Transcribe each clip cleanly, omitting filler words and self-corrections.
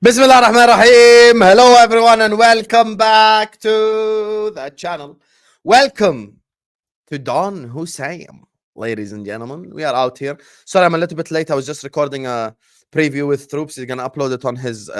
Bismillah ar-Rahman ar-Rahim. Hello everyone and welcome back to the channel. Welcome to Don Hussein, ladies and gentlemen. We are out here. Sorry, I'm a little bit late. I was just recording a preview with Troops. He's gonna upload it on his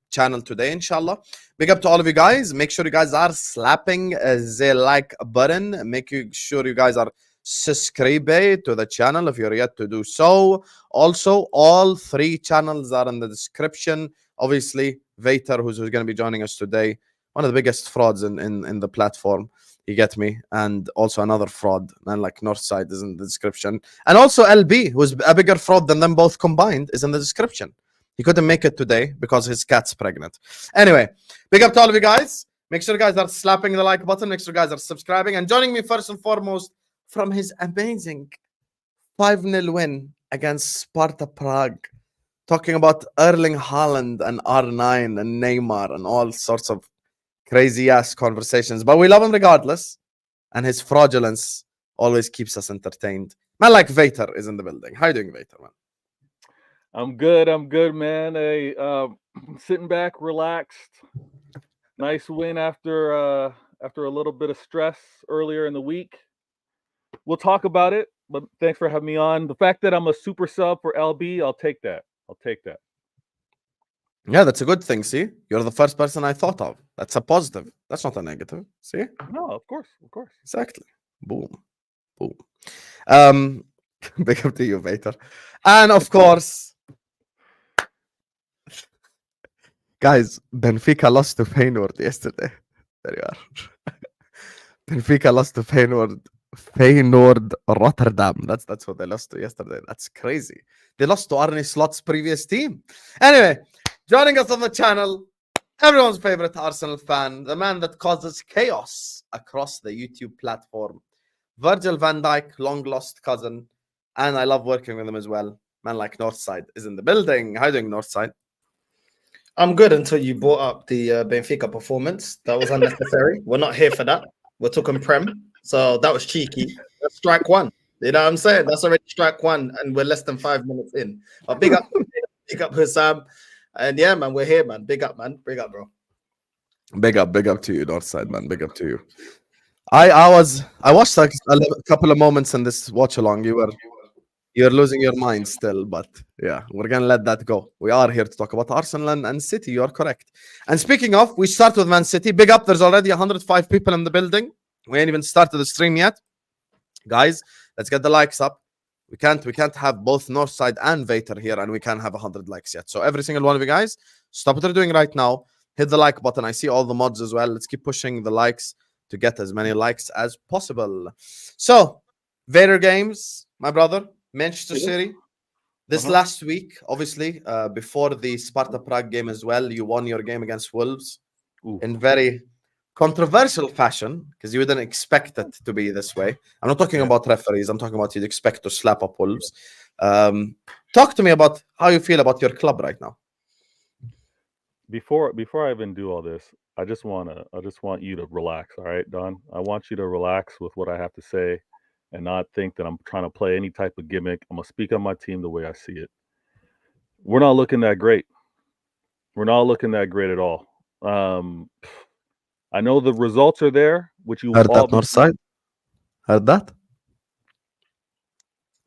channel today, inshallah. Big up to all of you guys. Make sure you guys are slapping the like button. Make sure you guys are subscribe to the channel if you're yet to do so. Also, all three channels are in the description. Obviously, Vator, who's going to be joining us today, one of the biggest frauds in the platform. You get me? And also another fraud, man, like Northside is in the description. And also LB, who's a bigger fraud than them both combined, is in the description. He couldn't make it today because his cat's pregnant. Anyway, big up to all of you guys. Make sure you guys are slapping the like button. Make sure you guys are subscribing. And joining me first and foremost from his amazing 5-0 win against Sparta Prague. Talking about Erling Haaland and R9 and Neymar and all sorts of crazy ass conversations. But we love him regardless. And his fraudulence always keeps us entertained. Man like Vator is in the building. How you doing, Vator, man? I'm good, man. Sitting back, relaxed. Nice win after a little bit of stress earlier in the week. We'll talk about it, but thanks for having me on. The fact that I'm a super sub for LB, I'll take that. Yeah, that's a good thing. See, you're the first person I thought of. That's a positive. That's not a negative. See? No, of course. Exactly. Boom. Big up to you, Vator. And of course, guys, Benfica lost to Feyenoord yesterday. There you are. Benfica lost to Feyenoord Rotterdam. That's what they lost to yesterday. That's crazy. They lost to Arne Slot's previous team. Anyway, joining us on the channel, everyone's favorite Arsenal fan, the man that causes chaos across the YouTube platform, Virgil van Dijk, long lost cousin, and I love working with him as well. Man like Northside is in the building. How you doing, Northside? I'm good until you brought up the Benfica performance. That was unnecessary. We're not here for that. We're talking Prem. So that was cheeky. That's strike one. You know what I'm saying? That's already strike one, and we're less than 5 minutes in. But big up Hussam. And yeah, man, we're here, man. Big up, man. Big up, bro. Big up to you, Northside, man. Big up to you. I watched like a couple of moments in this watch along. You're losing your mind still, but yeah, we're gonna let that go. We are here to talk about Arsenal and City. You are correct. And speaking of, we start with Man City. Big up. There's already 105 people in the building. We ain't even started the stream yet, guys. Let's get the likes up. We can't have both Northside and Vator here, and we can't have 100 likes yet. So every single one of you guys, stop what you're doing right now. Hit the like button. I see all the mods as well. Let's keep pushing the likes to get as many likes as possible. So, Vator Games, my brother, Manchester City. This last week, obviously, before the Sparta Prague game as well, you won your game against Wolves in very controversial fashion because you didn't expect it to be this way. I'm not talking about referees. I'm talking about you'd expect to slap up Wolves. Talk to me about how you feel about your club right now. Before I even do all this, I just want you to relax, all right, Don? I want you to relax with what I have to say and not think that I'm trying to play any type of gimmick. I'm going to speak on my team the way I see it. We're not looking that great. We're not looking that great at all. I know the results are there, which you heard all that, Northside? Heard that?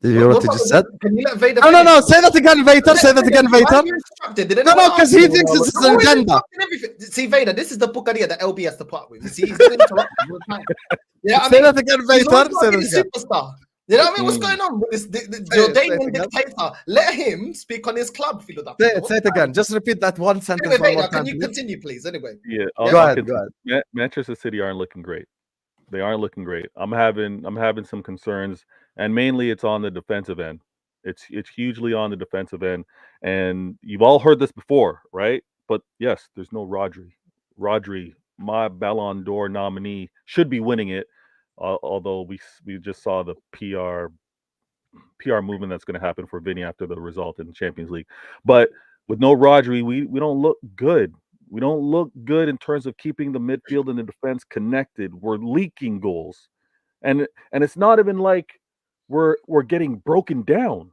Did you hear what he just said? Can you let Vader No. Say that again, Vator. Say that again, Vator. No, because he thinks this is an agenda. See, Vader, this is the Bucaria that LB has to part with. You see, he's interrupting all the time. Yeah, Say that again, Vator. Say that again. Superstar. You know what I mean? What's going on with this Jordanian dictator? Let him speak on his club. Say it again. Just repeat that one sentence. Anyway, one more can time, you continue, please? Anyway. Yeah. Go ahead. Manchester City aren't looking great. They aren't looking great. I'm having some concerns, and mainly it's on the defensive end. It's hugely on the defensive end, and you've all heard this before, right? But yes, there's no Rodri. Rodri, my Ballon d'Or nominee, should be winning it. Although we just saw the PR movement that's going to happen for Vinny after the result in the Champions League. But with no Rodri, we don't look good. We don't look good in terms of keeping the midfield and the defense connected. We're leaking goals, and it's not even like we're getting broken down.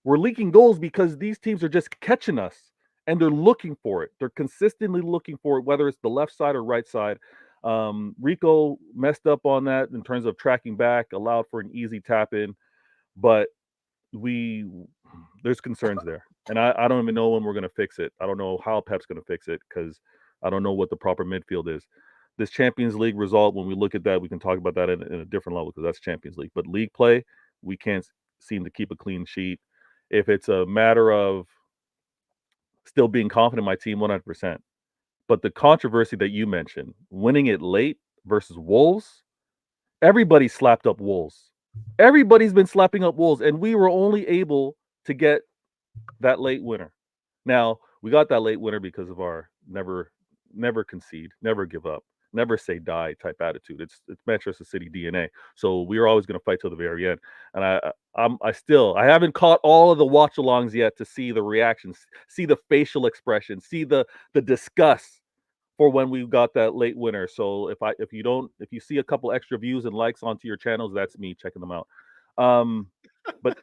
We're leaking goals because these teams are just catching us, and they're looking for it. They're consistently looking for it, whether it's the left side or right side. Rico messed up on that in terms of tracking back, allowed for an easy tap in, but there's concerns there, and I don't even know when we're going to fix it. I don't know how Pep's going to fix it because I don't know what the proper midfield is. This Champions League result, when we look at that, we can talk about that in a different level because that's Champions League. But league play, we can't seem to keep a clean sheet. If it's a matter of still being confident in my team, 100%. But the controversy that you mentioned, winning it late versus Wolves, everybody slapped up Wolves. Everybody's been slapping up Wolves, and we were only able to get that late winner. Now, we got that late winner because of our never concede, never give up, never say die type attitude. It's Manchester City DNA. So we were always going to fight till the very end. And I haven't caught all of the watch alongs yet to see the reactions, see the facial expression, see the disgust for when we got that late winner. So if you see a couple extra views and likes onto your channels, that's me checking them out. But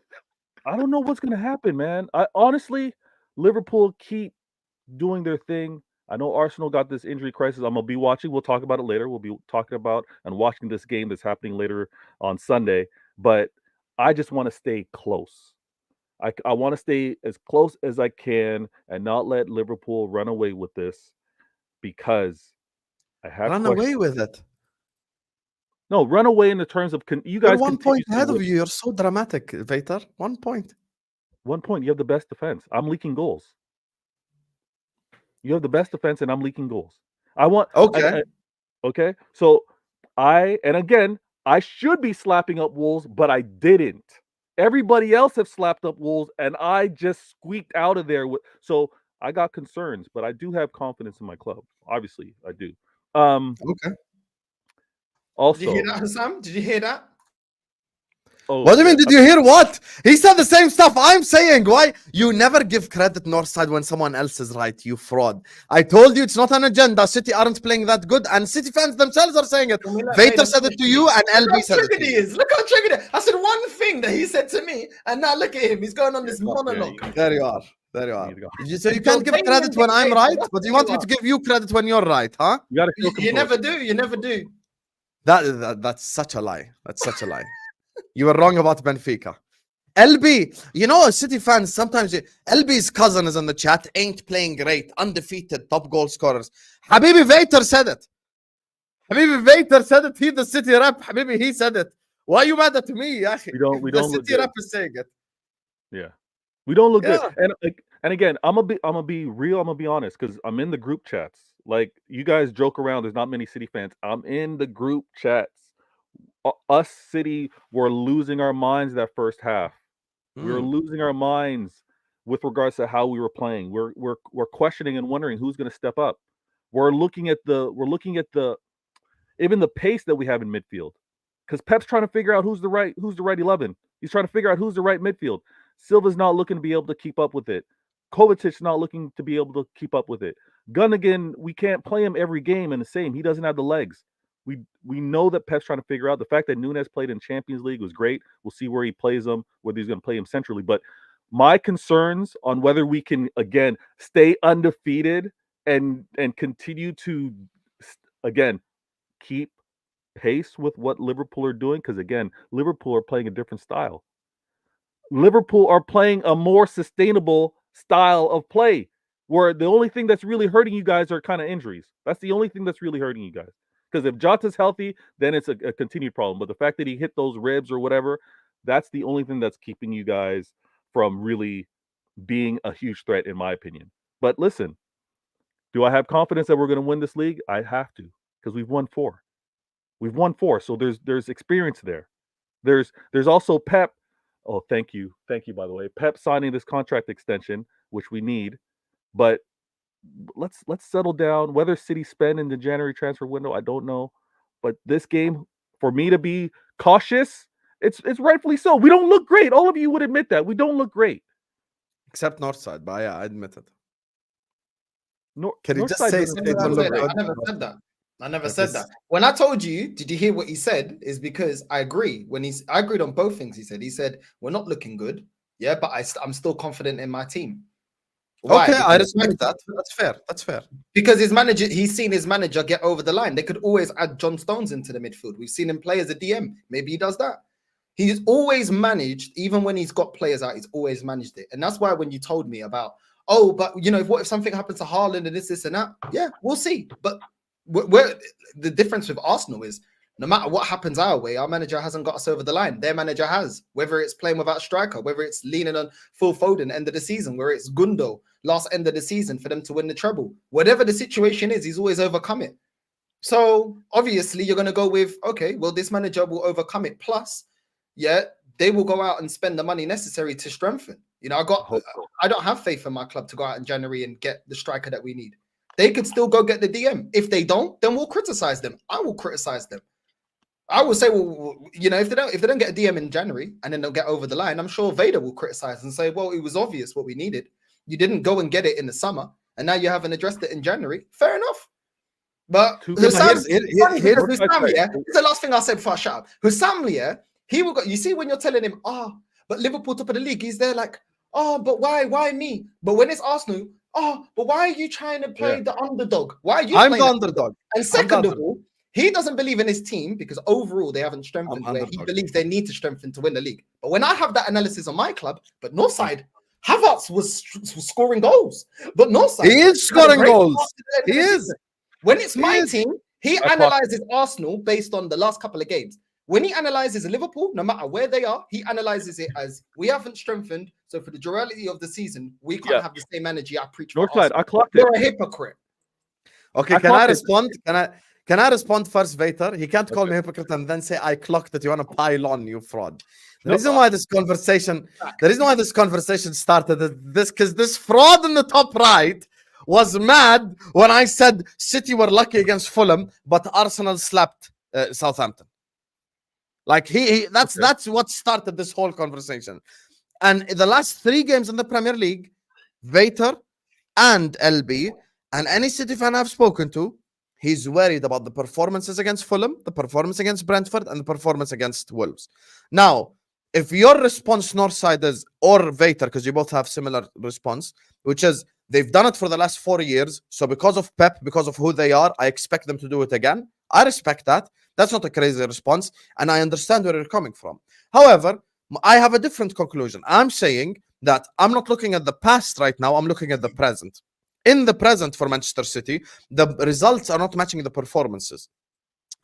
I don't know what's going to happen, man. I honestly, Liverpool keep doing their thing. I know Arsenal got this injury crisis. I'm going to be watching. We'll talk about it later. We'll be talking about and watching this game that's happening later on Sunday. But I just want to stay close. I want to stay as close as I can and not let Liverpool run away with this because I have Run questions. away with it. No, run away in the terms of you You're guys. 1 point ahead of win. you. You're so dramatic, Vator. 1 point. 1 point. You have the best defense. I'm leaking goals. You have the best defense, and I'm leaking goals. I want Okay. okay. So and again, I should be slapping up Wolves, but I didn't. Everybody else have slapped up Wolves, and I just squeaked out of there. So I got concerns, but I do have confidence in my club. Obviously, I do. Okay. Also, did you hear that, Sam? Did you hear that? Oh, What do you mean? Did you hear what? He said the same stuff I'm saying. Why? You never give credit Northside when someone else is right, you fraud. I told you it's not an agenda. City aren't playing that good, and City fans themselves are saying it. Vator said it to you, and LB said it to you. Look how triggered he is. I said one thing that he said to me, and now look at him. He's going on this monologue. There you are. There you are. So you You're can't give credit when I'm right, but you want me to give you credit when you're right, huh? You never do. You never do. That's such a lie. That's such a lie. You were wrong about Benfica. LB, you know, City fans, sometimes LB's cousin is in the chat, ain't playing great, undefeated, top goal scorers. Habibi Vator said it. Habibi Vator said it. He the City rep. Habibi, he said it. Why are you mad at me? We don't the City rep is saying it. Yeah. We don't look good. And again, I'm gonna be real, I'm gonna be honest, because I'm in the group chats. Like, you guys joke around, there's not many City fans. I'm in the group chats. Us City were losing our minds that first half. We were losing our minds with regards to how we were playing. We're questioning and wondering who's going to step up. We're looking at the even the pace that we have in midfield, because Pep's trying to figure out who's the right 11. He's trying to figure out who's the right midfield. Silva's not looking to be able to keep up with it. Kovacic's not looking to be able to keep up with it. Gundogan, we can't play him every game in the same. He doesn't have the legs. We know that Pep's trying to figure out. The fact that Nunes played in Champions League was great. We'll see where he plays him, whether he's going to play him centrally. But my concerns on whether we can, again, stay undefeated and continue to, again, keep pace with what Liverpool are doing, because, again, Liverpool are playing a different style. Liverpool are playing a more sustainable style of play, where the only thing that's really hurting you guys are kind of injuries. That's the only thing that's really hurting you guys. Because if Jota's healthy, then it's a continued problem. But the fact that he hit those ribs or whatever, that's the only thing that's keeping you guys from really being a huge threat, in my opinion. But listen, do I have confidence that we're going to win this league? I have to, because we've won 4. We've won 4, so there's experience there. There's also Pep. Oh, thank you, by the way. Pep signing this contract extension, which we need, but let's settle down. Whether City spend in the January transfer window, I don't know. But this game, for me to be cautious, it's rightfully so. We don't look great. All of you would admit that. We don't look great. Except Northside, but yeah, I admit it. Can you just say something? I never said that. I never said that. When I told you, did you hear what he said? Is because I agree. I agreed on both things he said. He said, we're not looking good. Yeah, but I'm still confident in my team. Why? Okay, I Because respect that. That's fair. That's fair. Because his manager, he's seen his manager get over the line. They could always add John Stones into the midfield. We've seen him play as a DM. Maybe he does that. He's always managed, even when he's got players out, he's always managed it. And that's why when you told me about, oh, but you know, what if something happens to Haaland and this and that? Yeah, we'll see. But where the difference with Arsenal is, no matter what happens our way, our manager hasn't got us over the line. Their manager has, whether it's playing without a striker, whether it's leaning on Phil Foden end of the season, where it's Gundo last end of the season for them to win the treble. Whatever the situation is, he's always overcome it. So obviously you're going to go with, okay, well, this manager will overcome it. Plus, yeah, they will go out and spend the money necessary to strengthen. You know, I don't have faith in my club to go out in January and get the striker that we need. They could still go get the DM. If they don't, then we'll criticize them. I will criticize them. I will say, well, you know, if they don't get a DM in January and then they'll get over the line, I'm sure Vader will criticize and say, well, it was obvious what we needed. You didn't go and get it in the summer, and now you haven't addressed it in January. Fair enough. But Hussam, yeah, it's the last thing I said before I shut up. Hussam, yeah, he will go. You see, when you're telling him, but Liverpool top of the league, he's there like, but why me? But when it's Arsenal, but why are you trying to play the underdog? Why are you? I'm the underdog. And second of all, he doesn't believe in his team because overall they haven't strengthened where he believes they need to strengthen to win the league. But when I have that analysis on my club, but Northside, Havertz was scoring goals, but Northside, he is scoring goals. He is. When it's my team, he analyzes Arsenal based on the last couple of games. When he analyzes Liverpool, no matter where they are, he analyzes it as we haven't strengthened. So for the duality of the season, we can't have the same energy I preach. Northside, I clocked it. You're a hypocrite. Okay, can I respond? Can I respond first, Vator? He can't call me hypocrite and then say I clocked it. You want to pile on, you fraud. The reason why this conversation started is this, because this fraud in the top right was mad when I said City were lucky against Fulham, but Arsenal slapped Southampton. Like that's what started this whole conversation. And in the last 3 games in the Premier League, Vator and LB and any City fan I've spoken to, he's worried about the performances against Fulham, the performance against Brentford, and the performance against Wolves. Now, if your response, Northside, is, or Vator, because you both have similar response, which is they've done it for the last 4 years, so because of Pep, because of who they are, I expect them to do it again. I respect that. That's not a crazy response, and I understand where you're coming from. However, I have a different conclusion. I'm saying that I'm not looking at the past right now, I'm looking at the present. In the present for Manchester City, the results are not matching the performances.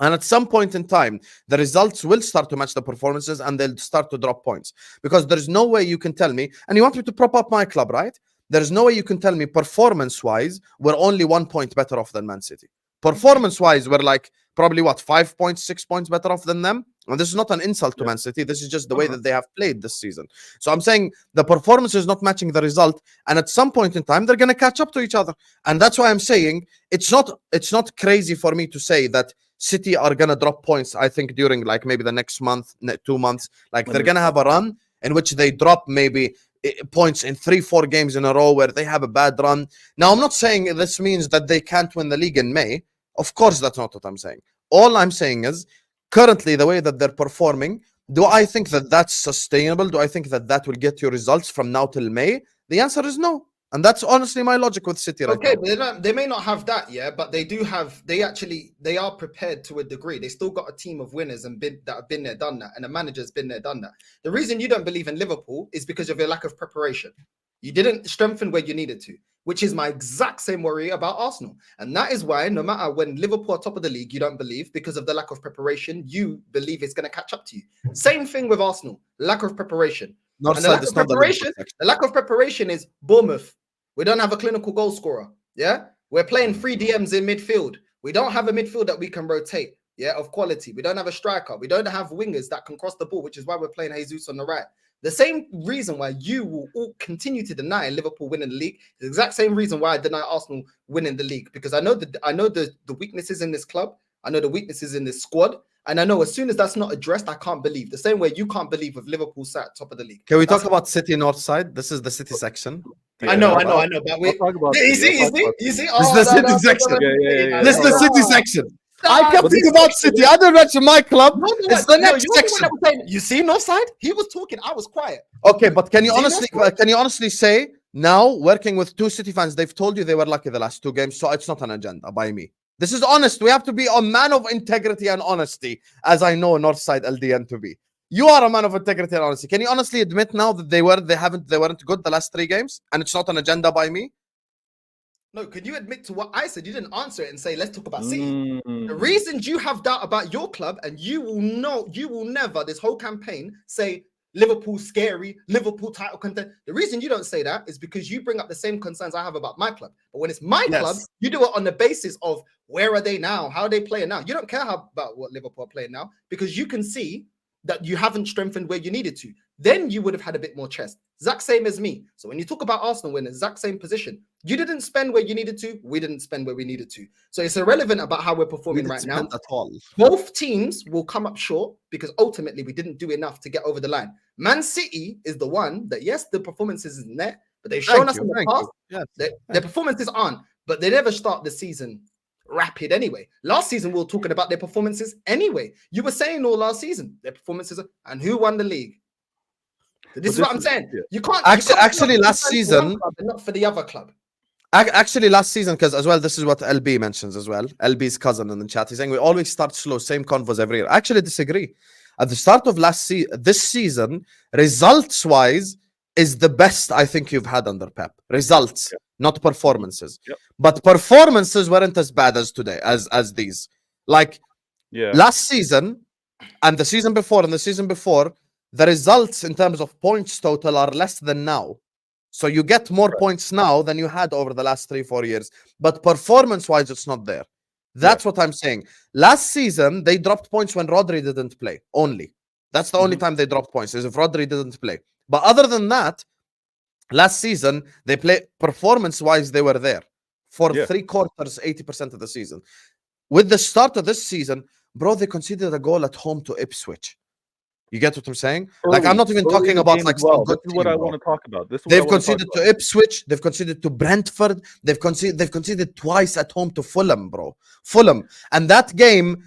And at some point in time, the results will start to match the performances and they'll start to drop points. Because there's no way you can tell me, and you want me to prop up my club, right? There's no way you can tell me performance-wise, we're only 1 point better off than Man City. Performance-wise, we're like probably 5 points, 6 points better off than them. And this is not an insult to Man City. This is just the way that they have played this season. So I'm saying the performance is not matching the result. And at some point in time, they're going to catch up to each other. And that's why I'm saying it's not crazy for me to say that City are going to drop points, I think, during like maybe the next month, 2 months. Like they're going to have a run in which they drop maybe points in 3-4 games in a row where they have a bad run. Now, I'm not saying this means that they can't win the league in May. Of course, that's not what I'm saying. All I'm saying is currently the way that they're performing, do I think that that's sustainable? Do I think that that will get you results from now till May? The answer is no. And that's honestly my logic with City right now. Okay, but they may not have that, but they do have, they are prepared to a degree. They still got a team of winners and that have been there, done that, and a manager's been there, done that. The reason you don't believe in Liverpool is because of your lack of preparation. You didn't strengthen where you needed to, which is my exact same worry about Arsenal. And that is why no matter when Liverpool are top of the league, you don't believe because of the lack of preparation, you believe it's going to catch up to you. Same thing with Arsenal, lack of preparation. The lack of preparation is Bournemouth. We don't have a clinical goal scorer. Yeah, we're playing 3 DMs in midfield. We don't have a midfield that we can rotate. Of quality. We don't have a striker. We don't have wingers that can cross the ball, which is why we're playing Jesus on the right. The same reason why you will all continue to deny Liverpool winning the league, the exact same reason why I deny Arsenal winning the league, because I know the weaknesses in this club. I know the weaknesses in this squad. And I know as soon as that's not addressed, I can't believe. The same way you can't believe if Liverpool sat top of the league. Can we talk about City Northside? This is the City section. Yeah, I know. But you see? This is the City section. This is the City section. I kept thinking about City. I didn't mention my club. It's the next section. You see Northside? He was talking. I was quiet. Okay, but can you honestly say Now, working with two City fans, they've told you they were lucky the last two games, so it's not an agenda by me. This is honest. We have to be a man of integrity and honesty, as I know Northside LDN to be. You are a man of integrity and honesty. Can you honestly admit now that they weren't good the last three games, and it's not an agenda by me? No, can you admit to what I said? You didn't answer it and say, let's talk about City. The reasons you have doubt about your club, and you will never, this whole campaign, say Liverpool scary, Liverpool title contender. The reason you don't say that is because you bring up the same concerns I have about my club. But when it's my club, you do it on the basis of where are they now? How are they playing now? You don't care about what Liverpool are playing now because you can see that you haven't strengthened where you needed to. Then you would have had a bit more chest. Exact same as me. So when you talk about Arsenal, we're in the exact same position. You didn't spend where you needed to. We didn't spend where we needed to. So it's irrelevant about how we're performing right now. At all. Both teams will come up short because ultimately we didn't do enough to get over the line. Man City is the one that, yes, the performances isn't there, but they've shown us in the past their performances aren't, but they never start the season rapid anyway. Last season, we were talking about their performances anyway. You were saying all last season, their performances, and who won the league? This is what I'm saying. You can't actually last season, not for the other club. Actually, last season, because as well, this is what LB mentions as well. LB's cousin in the chat, he's saying we always start slow, same convos every year. I actually disagree. At the start of this season, results-wise, is the best I think you've had under Pep. Results, not performances. But performances weren't as bad as today, as these. Like last season, and the season before, the results in terms of points total are less than now. So you get more points now than you had over the last 3-4 years. But performance-wise, it's not there. That's what I'm saying. Last season, they dropped points when Rodri didn't play, only. That's the only time they dropped points, is if Rodri didn't play. But other than that, last season, they played performance-wise, they were there. For 3/4, 80% of the season. With the start of this season, bro, they conceded a goal at home to Ipswich. You get what I'm saying? Like, I'm not even talking about like some good team, what I want to talk about. They've conceded to Ipswich. They've conceded to Brentford. They've conceded twice at home to Fulham, bro. Fulham. And that game,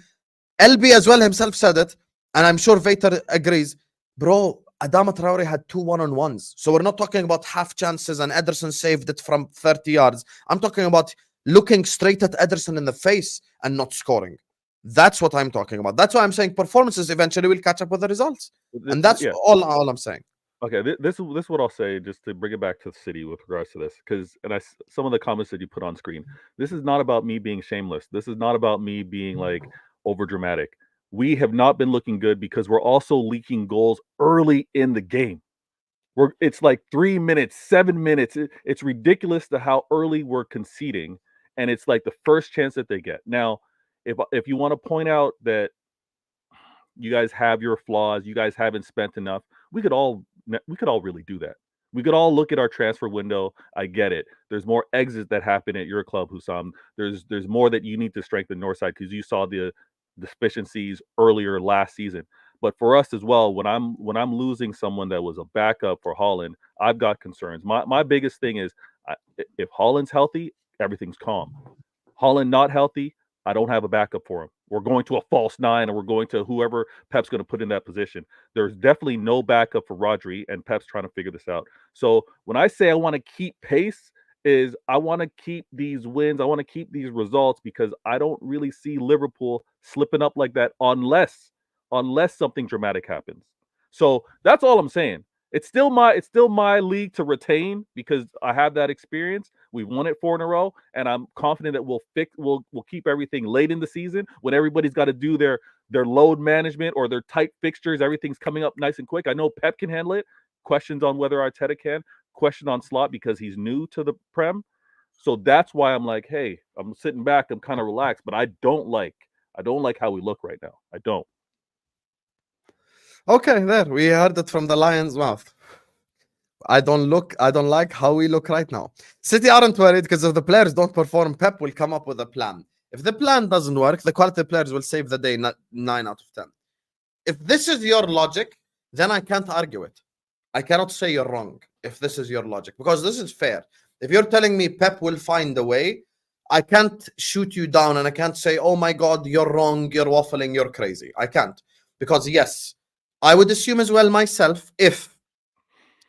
LB as well himself said it, and I'm sure Vator agrees. Bro, Adama Traore had 2 one-on-ones. So we're not talking about half chances and Ederson saved it from 30 yards. I'm talking about looking straight at Ederson in the face and not scoring. That's what I'm talking about. That's why I'm saying performances eventually will catch up with the results. And that's all I'm saying. Okay, this is what I'll say, just to bring it back to the City with regards to this, because some of the comments that you put on screen, this is not about me being shameless. This is not about me being like over dramatic. We have not been looking good because we're also leaking goals early in the game. It's like 3 minutes, 7 minutes. It's ridiculous to how early we're conceding, and it's like the first chance that they get. Now, if you want to point out that you guys have your flaws, you guys haven't spent enough, we could all really do that. We could all look at our transfer window. I get it. There's more exits that happen at your club, Hussam. There's more that you need to strengthen Northside because you saw the deficiencies earlier last season. But for us as well, when I'm losing someone that was a backup for Haaland, I've got concerns. My biggest thing is if Haaland's healthy, everything's calm. Haaland not healthy, I don't have a backup for him. We're going to a false 9, or we're going to whoever Pep's going to put in that position. There's definitely no backup for Rodri, and Pep's trying to figure this out. So when I say I want to keep pace, is I want to keep these wins. I want to keep these results because I don't really see Liverpool slipping up like that unless something dramatic happens. So that's all I'm saying. It's still my league to retain because I have that experience. We've won it 4 in a row, and I'm confident that we'll keep everything late in the season when everybody's got to do their load management or their tight fixtures. Everything's coming up nice and quick. I know Pep can handle it. Questions on whether Arteta can. Question on Slot because he's new to the Prem. So that's why I'm like, hey, I'm sitting back. I'm kind of relaxed, but I don't like how we look right now. I don't. Okay, there we heard it from the lion's mouth. I don't like how we look right now. City aren't worried because if the players don't perform, Pep will come up with a plan. If the plan doesn't work, the quality players will save the day 9 out of 10. If this is your logic, then I can't argue it. I cannot say you're wrong if this is your logic, because this is fair. If you're telling me Pep will find a way, I can't shoot you down and I can't say, oh my God, you're wrong, you're waffling, you're crazy. I can't. Because yes, I would assume as well myself if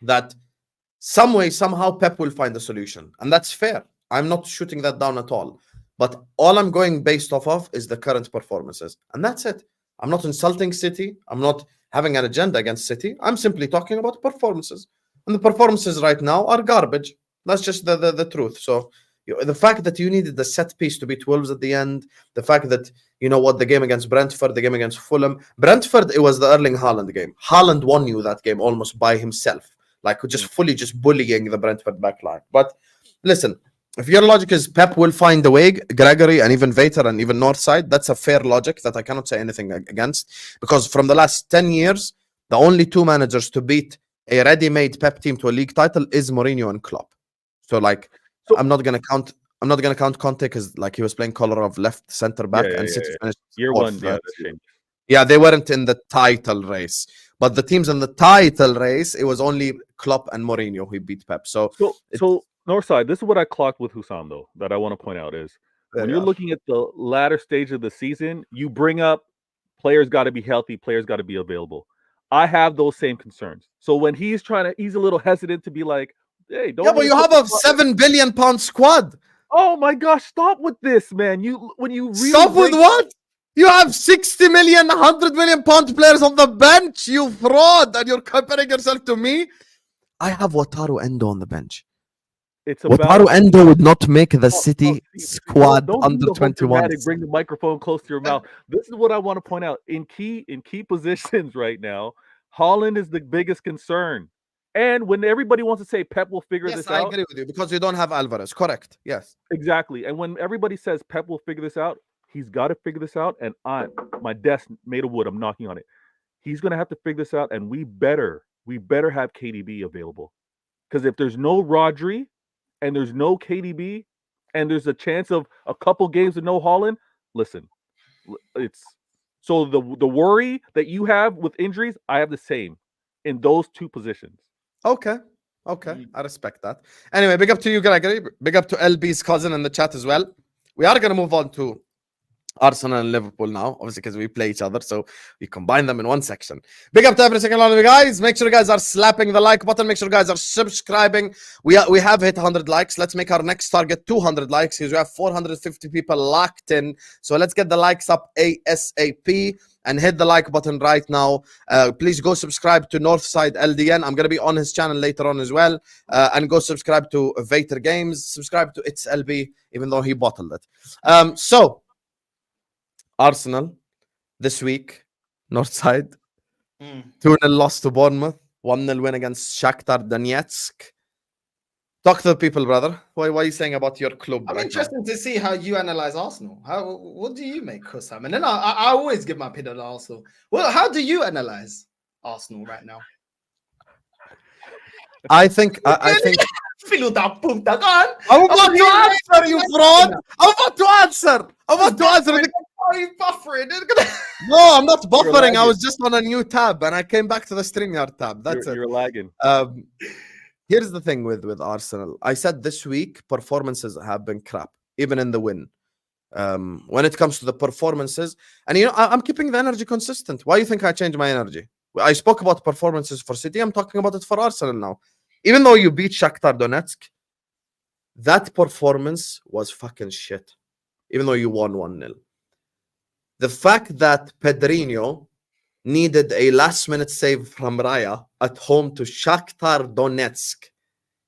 that some way, somehow, Pep will find a solution, and that's fair. I'm not shooting that down at all. But all I'm going based off of is the current performances, and that's it. I'm not insulting City. I'm not having an agenda against City. I'm simply talking about performances, and the performances right now are garbage. That's just the truth. So the fact that you needed the set piece to beat Wolves at the end, the fact that the game against Brentford, the game against Fulham, Brentford, it was the Erling Haaland game. Haaland won you that game almost by himself, like just fully just bullying the Brentford backline. But listen, if your logic is Pep will find a way, Gregory and even Vator and even Northside, that's a fair logic that I cannot say anything against, because from the last 10 years, the only two managers to beat a ready-made Pep team to a league title is Mourinho and Klopp. So I'm not gonna count Conte because he was playing Kolarov left center back and City finished year fourth, one. They weren't in the title race, but the teams in the title race, it was only Klopp and Mourinho who beat Pep. So Northside, this is what I clocked with Hussam though that I want to point out is when you're looking at the latter stage of the season, you bring up players got to be healthy, players got to be available. I have those same concerns. So when he's a little hesitant to be like, hey, don't. Yeah, but you have a £7 billion squad. Oh my gosh, stop with this, man. When you really stop with what? You have 60 million, 100 million pound players on the bench, you fraud, and you're comparing yourself to me. I have Wataru Endo on the bench. Wataru Endo would not make the City squad under 21. Bring the microphone close to your mouth. This is what I want to point out. In key positions right now, Haaland is the biggest concern. And when everybody wants to say Pep will figure this out. I agree with you because you don't have Alvarez. Correct. Yes. Exactly. And when everybody says Pep will figure this out, he's got to figure this out. And my desk made of wood, I'm knocking on it. He's going to have to figure this out. And we better have KDB available. Because if there's no Rodri and there's no KDB and there's a chance of a couple games with no Haaland, listen, it's so the worry that you have with injuries, I have the same in those two positions. Okay. I respect that. Anyway, big up to you, Gregory. Big up to LB's cousin in the chat as well. We are going to move on to Arsenal and Liverpool now, obviously, because we play each other. So we combine them in one section. Big up to every single one of you guys. Make sure you guys are slapping the like button. Make sure you guys are subscribing. We have hit 100 likes. Let's make our next target 200 likes because we have 450 people locked in. So let's get the likes up ASAP. And hit the like button right now. Please go subscribe to Northside LDN. I'm going to be on his channel later on as well. And go subscribe to Vator Games. Subscribe to It's LB, even though he bottled it. So, Arsenal, this week, Northside. 2-0 loss to Bournemouth. 1-0 win against Shakhtar Donetsk. Talk to the people, brother. What are you saying about your club? I'm interested to see how you analyze Arsenal. What do you make, Hussam? And then I always give my opinion on Arsenal. Well, how do you analyze Arsenal right now? I think. Filho da puta, go on. I'm about to answer, you fraud. I'm about to answer. Are you buffering? No, I'm not buffering. I was just on a new tab and I came back to the StreamYard tab. That's it. You're lagging. Here's the thing with Arsenal. I said this week performances have been crap, even in the win. When it comes to the performances, and I'm keeping the energy consistent. Why do you think I changed my energy? I spoke about performances for City. I'm talking about it for Arsenal now. Even though you beat Shakhtar Donetsk, that performance was fucking shit. Even though you won 1-0. The fact that Pedrinho needed a last-minute save from Raya at home to Shakhtar Donetsk,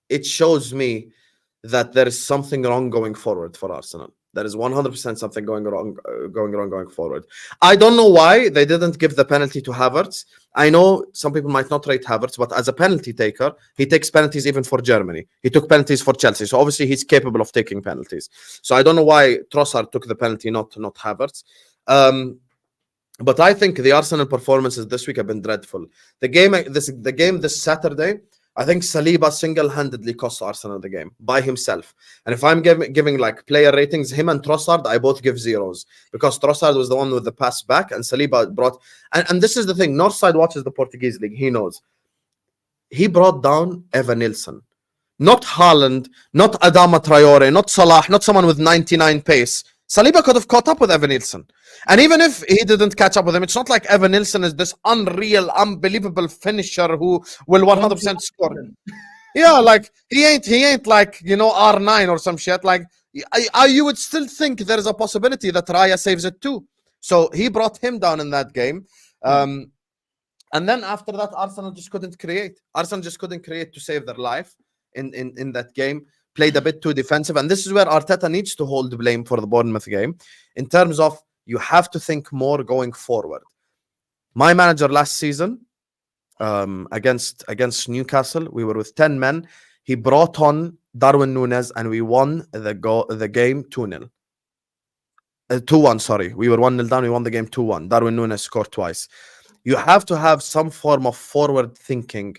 it shows me that there is something wrong going forward for Arsenal. There is 100% something going wrong going forward. I don't know why they didn't give the penalty to Havertz. I know some people might not rate Havertz, but as a penalty taker, he takes penalties even for Germany. He took penalties for Chelsea, so obviously he's capable of taking penalties. So I don't know why Trossard took the penalty, not Havertz. But I think the Arsenal performances this week have been dreadful. The game this Saturday, I think Saliba single-handedly cost Arsenal the game by himself. And if I'm giving like player ratings, him and Trossard, I both give zeros because Trossard was the one with the pass back and Saliba brought. And this is the thing. Northside watches the Portuguese league. He knows. He brought down Evan Nilsson. Not Haaland, not Adama Traore, not Salah, not someone with 99 pace. Saliba could have caught up with Evan Nilsson. And even if he didn't catch up with him, it's not like Evan Nilsson is this unreal, unbelievable finisher who will 100% score. Yeah, like he ain't like, you know, R9 or some shit. Like you would still think there is a possibility that Raya saves it too. So he brought him down in that game. And then after that, Arsenal just couldn't create. Arsenal just couldn't create to save their life in that game. Played a bit too defensive. And this is where Arteta needs to hold the blame for the Bournemouth game in terms of you have to think more going forward. My manager last season, against Newcastle, we were with 10 men. He brought on Darwin Núñez and we won the game 2-0. 2-1, sorry. We were 1-0 down. We won the game 2-1. Darwin Núñez scored twice. You have to have some form of forward thinking.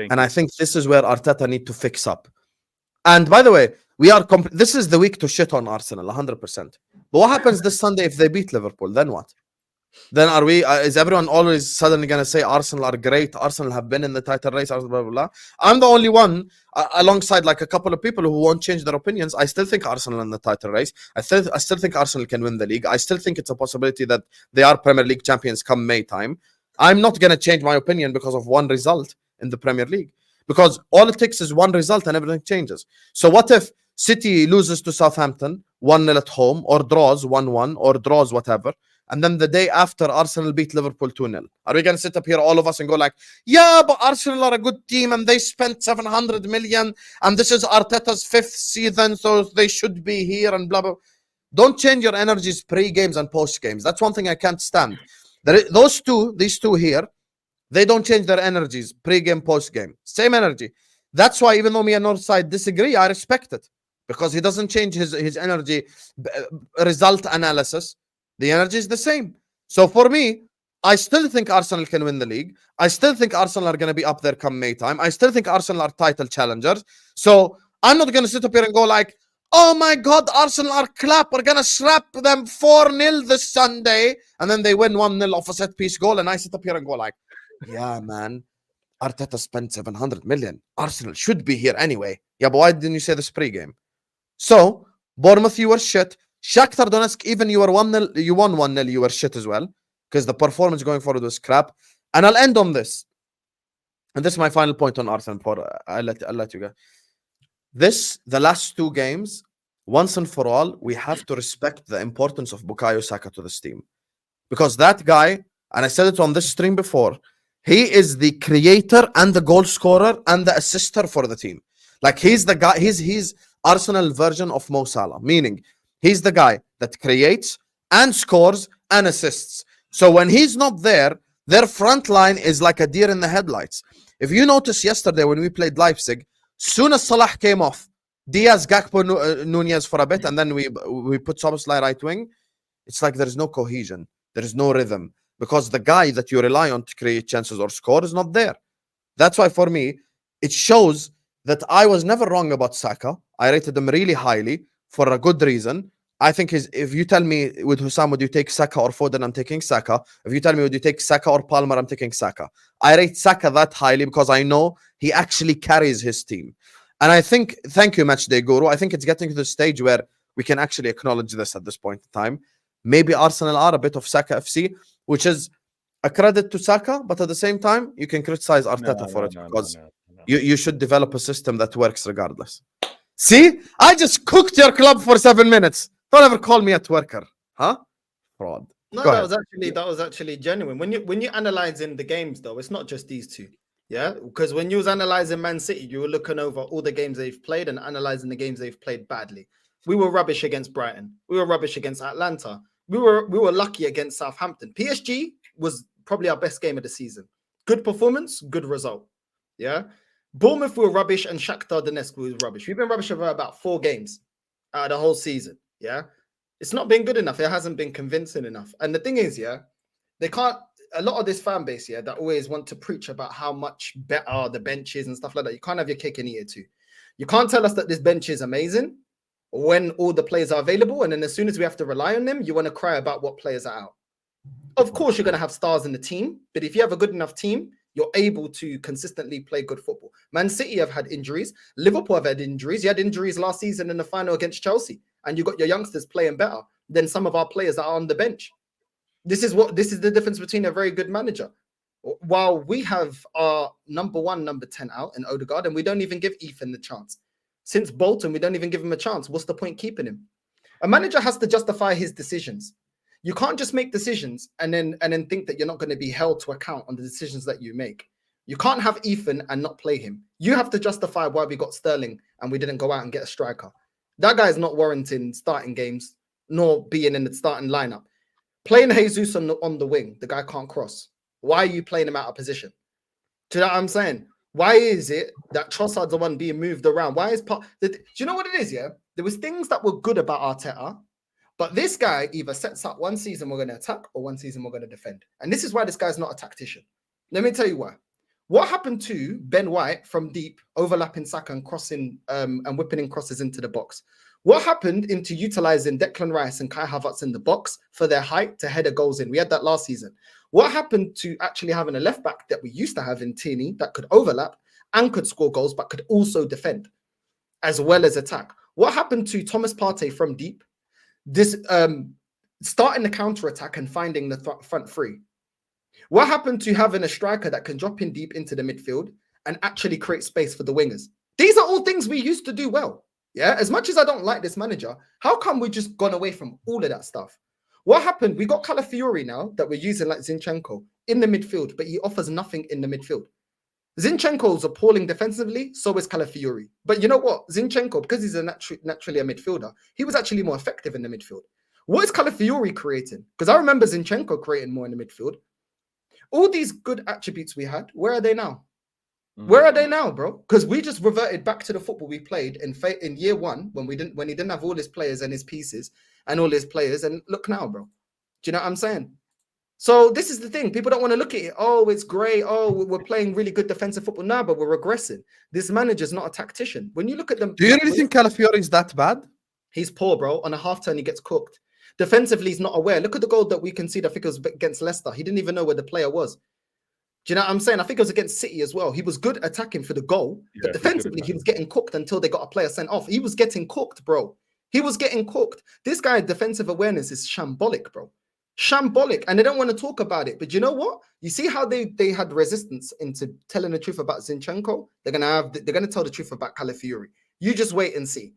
I think this is where Arteta need to fix up. And by the way, this is the week to shit on Arsenal, 100%. But what happens this Sunday if they beat Liverpool? Then what? Then is everyone always suddenly going to say Arsenal are great? Arsenal have been in the title race, blah, blah, blah. I'm the only one, alongside like a couple of people who won't change their opinions. I still think Arsenal in the title race. I still think Arsenal can win the league. I still think it's a possibility that they are Premier League champions come May time. I'm not going to change my opinion because of one result in the Premier League. Because all it takes is one result and everything changes. So what if City loses to Southampton 1-0 at home, or draws 1-1, or draws whatever, and then the day after Arsenal beat Liverpool 2-0? Are we going to sit up here, all of us, and go like, yeah, but Arsenal are a good team and they spent 700 million and this is Arteta's 5th season, so they should be here and blah, blah. Don't change your energies pre-games and post-games. That's one thing I can't stand. These two here, they don't change their energies pre-game, post-game. Same energy. That's why even though me and Northside disagree, I respect it. Because he doesn't change his energy result analysis. The energy is the same. So for me, I still think Arsenal can win the league. I still think Arsenal are going to be up there come May time. I still think Arsenal are title challengers. So I'm not going to sit up here and go like, oh my God, Arsenal are clap. We're going to slap them 4-0 this Sunday. And then they win 1-0 off a set piece goal. And I sit up here and go like, yeah, man, Arteta spent 700 million. Arsenal should be here anyway. Yeah, but why didn't you say this pre-game? So, Bournemouth, you were shit. Shakhtar Donetsk, even you were 1-0, you won 1-0, you were shit as well. Because the performance going forward was crap. And I'll end on this. And this is my final point on Arsenal. I'll let you go. The last two games, once and for all, we have to respect the importance of Bukayo Saka to this team. Because that guy, and I said it on this stream before, he is the creator and the goal scorer and the assister for the team. Like he's the guy, he's Arsenal version of Mo Salah, meaning he's the guy that creates and scores and assists. So when he's not there, their front line is like a deer in the headlights. If you notice yesterday when we played Leipzig, soon as Salah came off, Diaz, Gakpo, Núñez for a bit, and then we put Szoboszlai right wing. It's like there's no cohesion. There is no rhythm. Because the guy that you rely on to create chances or score is not there. That's why for me, it shows that I was never wrong about Saka. I rated him really highly for a good reason. I think if you tell me with Hussam, would you take Saka or Foden, I'm taking Saka. If you tell me would you take Saka or Palmer, I'm taking Saka. I rate Saka that highly because I know he actually carries his team. And I think, thank you, Matchday Guru. I think it's getting to the stage where we can actually acknowledge this at this point in time. Maybe Arsenal are a bit of Saka FC, which is a credit to Saka, but at the same time, you can criticize Arteta for it because you should develop a system that works regardless. See? I just cooked your club for 7 minutes. Don't ever call me a twerker. Huh? Fraud. No, that was actually genuine. When you're analyzing the games, though, it's not just these two. Yeah, because when you was analyzing Man City, you were looking over all the games they've played and analyzing the games they've played badly. We were rubbish against Brighton. We were rubbish against Atlanta. We were lucky against Southampton. PSG was probably our best game of the season. Good performance, good result. Yeah. Bournemouth were rubbish and Shakhtar Donetsk was rubbish. We've been rubbish over about 4 games out of the whole season. Yeah. It's not been good enough. It hasn't been convincing enough. And the thing is, yeah, they can't, a lot of this fan base, yeah, that always want to preach about how much better the bench is and stuff like that. You can't have your cake and eat it too. You can't tell us that this bench is amazing when all the players are available. And then as soon as we have to rely on them, you want to cry about what players are out. Of course, you're going to have stars in the team, but if you have a good enough team, you're able to consistently play good football. Man City have had injuries. Liverpool have had injuries. You had injuries last season in the final against Chelsea, and you got your youngsters playing better than some of our players that are on the bench. This is the difference between a very good manager. while we have our number 1, number 10 out in Odegaard, and we don't even give Ethan the chance. Since Bolton, we don't even give him a chance. What's the point keeping him? A manager has to justify his decisions. You can't just make decisions and then think that you're not going to be held to account on the decisions that you make. You can't have Ethan and not play him. You have to justify why we got Sterling and we didn't go out and get a striker. That guy is not warranting starting games nor being in the starting lineup. Playing Jesus on the wing, the guy can't cross. Why are you playing him out of position? Do you know what I'm saying? Why is it that Trossard's the one being moved around? Why is do you know what it is? Yeah, there was things that were good about Arteta, but this guy either sets up one season we're going to attack or one season we're going to defend, and this is why this guy's not a tactician. Let me tell you why. What happened to Ben White from deep, overlapping Saka and crossing and whipping in crosses into the box? What happened into utilizing Declan Rice and Kai Havertz in the box for their height to header goals in? We had that last season. What happened to actually having a left back that we used to have in Tierney that could overlap and could score goals but could also defend as well as attack? What happened to Thomas Partey from deep? This starting the counter attack and finding the front three. What happened to having a striker that can drop in deep into the midfield and actually create space for the wingers? These are all things we used to do well. Yeah, as much as I don't like this manager, how come we just gone away from all of that stuff? What happened? We got Calafiori now that we're using like Zinchenko in the midfield, but he offers nothing in the midfield. Zinchenko's appalling defensively, so is Calafiori. But you know what? Zinchenko, because he's naturally a midfielder, he was actually more effective in the midfield. What is Calafiori creating? Because I remember Zinchenko creating more in the midfield. All these good attributes we had, where are they now? Where are they now, bro? Because we just reverted back to the football we played in year one when he didn't have all his players and his pieces and all his players. And look now, bro. Do you know what I'm saying? So this is the thing. People don't want to look at it. Oh, it's great. Oh, we're playing really good defensive football. No, but we're regressing. This manager's not a tactician. When you look at them, do you really think Calafiori is that bad? He's poor, bro. On a half turn, he gets cooked. Defensively, he's not aware. Look at the goal that we conceded. I think it was against Leicester. He didn't even know where the player was. Do you know what I'm saying? I think it was against City as well. He was good attacking for the goal, but defensively, he was getting cooked until they got a player sent off. He was getting cooked, bro. He was getting cooked. This guy's defensive awareness is shambolic, bro. Shambolic. And they don't want to talk about it. But you know what? You see how they had resistance into telling the truth about Zinchenko? They're gonna tell the truth about Calafiori. You just wait and see.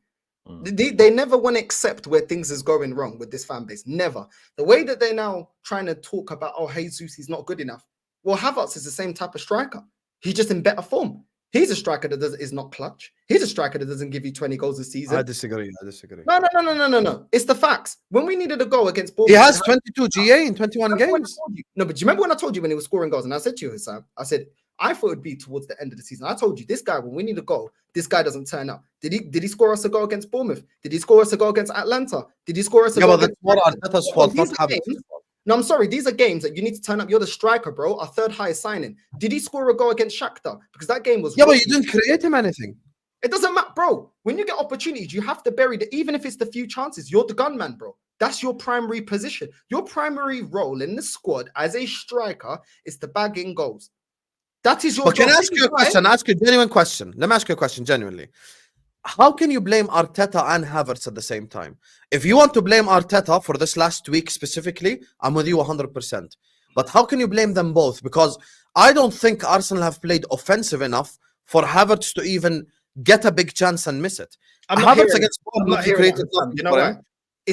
They never want to accept where things is going wrong with this fan base. Never. The way that they're now trying to talk about, oh, Jesus, he's not good enough. Well, Havertz is the same type of striker. He's just in better form. He's a striker that is not clutch. He's a striker that doesn't give you 20 goals a season. I disagree. No. It's the facts. When we needed a goal against Bournemouth, he has 22 GA in 21 games. No, but do you remember when I told you when he was scoring goals? And I said to you, Hassan, I said, I thought it would be towards the end of the season. I told you, this guy, when we need a goal, this guy doesn't turn up. Did he score us a goal against Bournemouth? Did he score us a goal against Atlanta? Did he score us a goal against... Arteta's fault, not Havertz. No, I'm sorry. These are games that you need to turn up. You're the striker, bro. Our third highest signing. Did he score a goal against Shakhtar? Because that game was... Yeah, but you didn't create him anything. It doesn't matter, bro. When you get opportunities, you have to bury the... Even if it's the few chances, you're the gunman, bro. That's your primary position. Your primary role in the squad as a striker is to bag in goals. That is your job. Can I ask you a question? Ask you a genuine question. Let me ask you a question genuinely. How can you blame Arteta and Havertz at the same time? If you want to blame Arteta for this last week specifically, I'm with you 100%. But how can you blame them both? Because I don't think Arsenal have played offensive enough for Havertz to even get a big chance and miss it. Havertz against Bournemouth, he created nothing. You know what?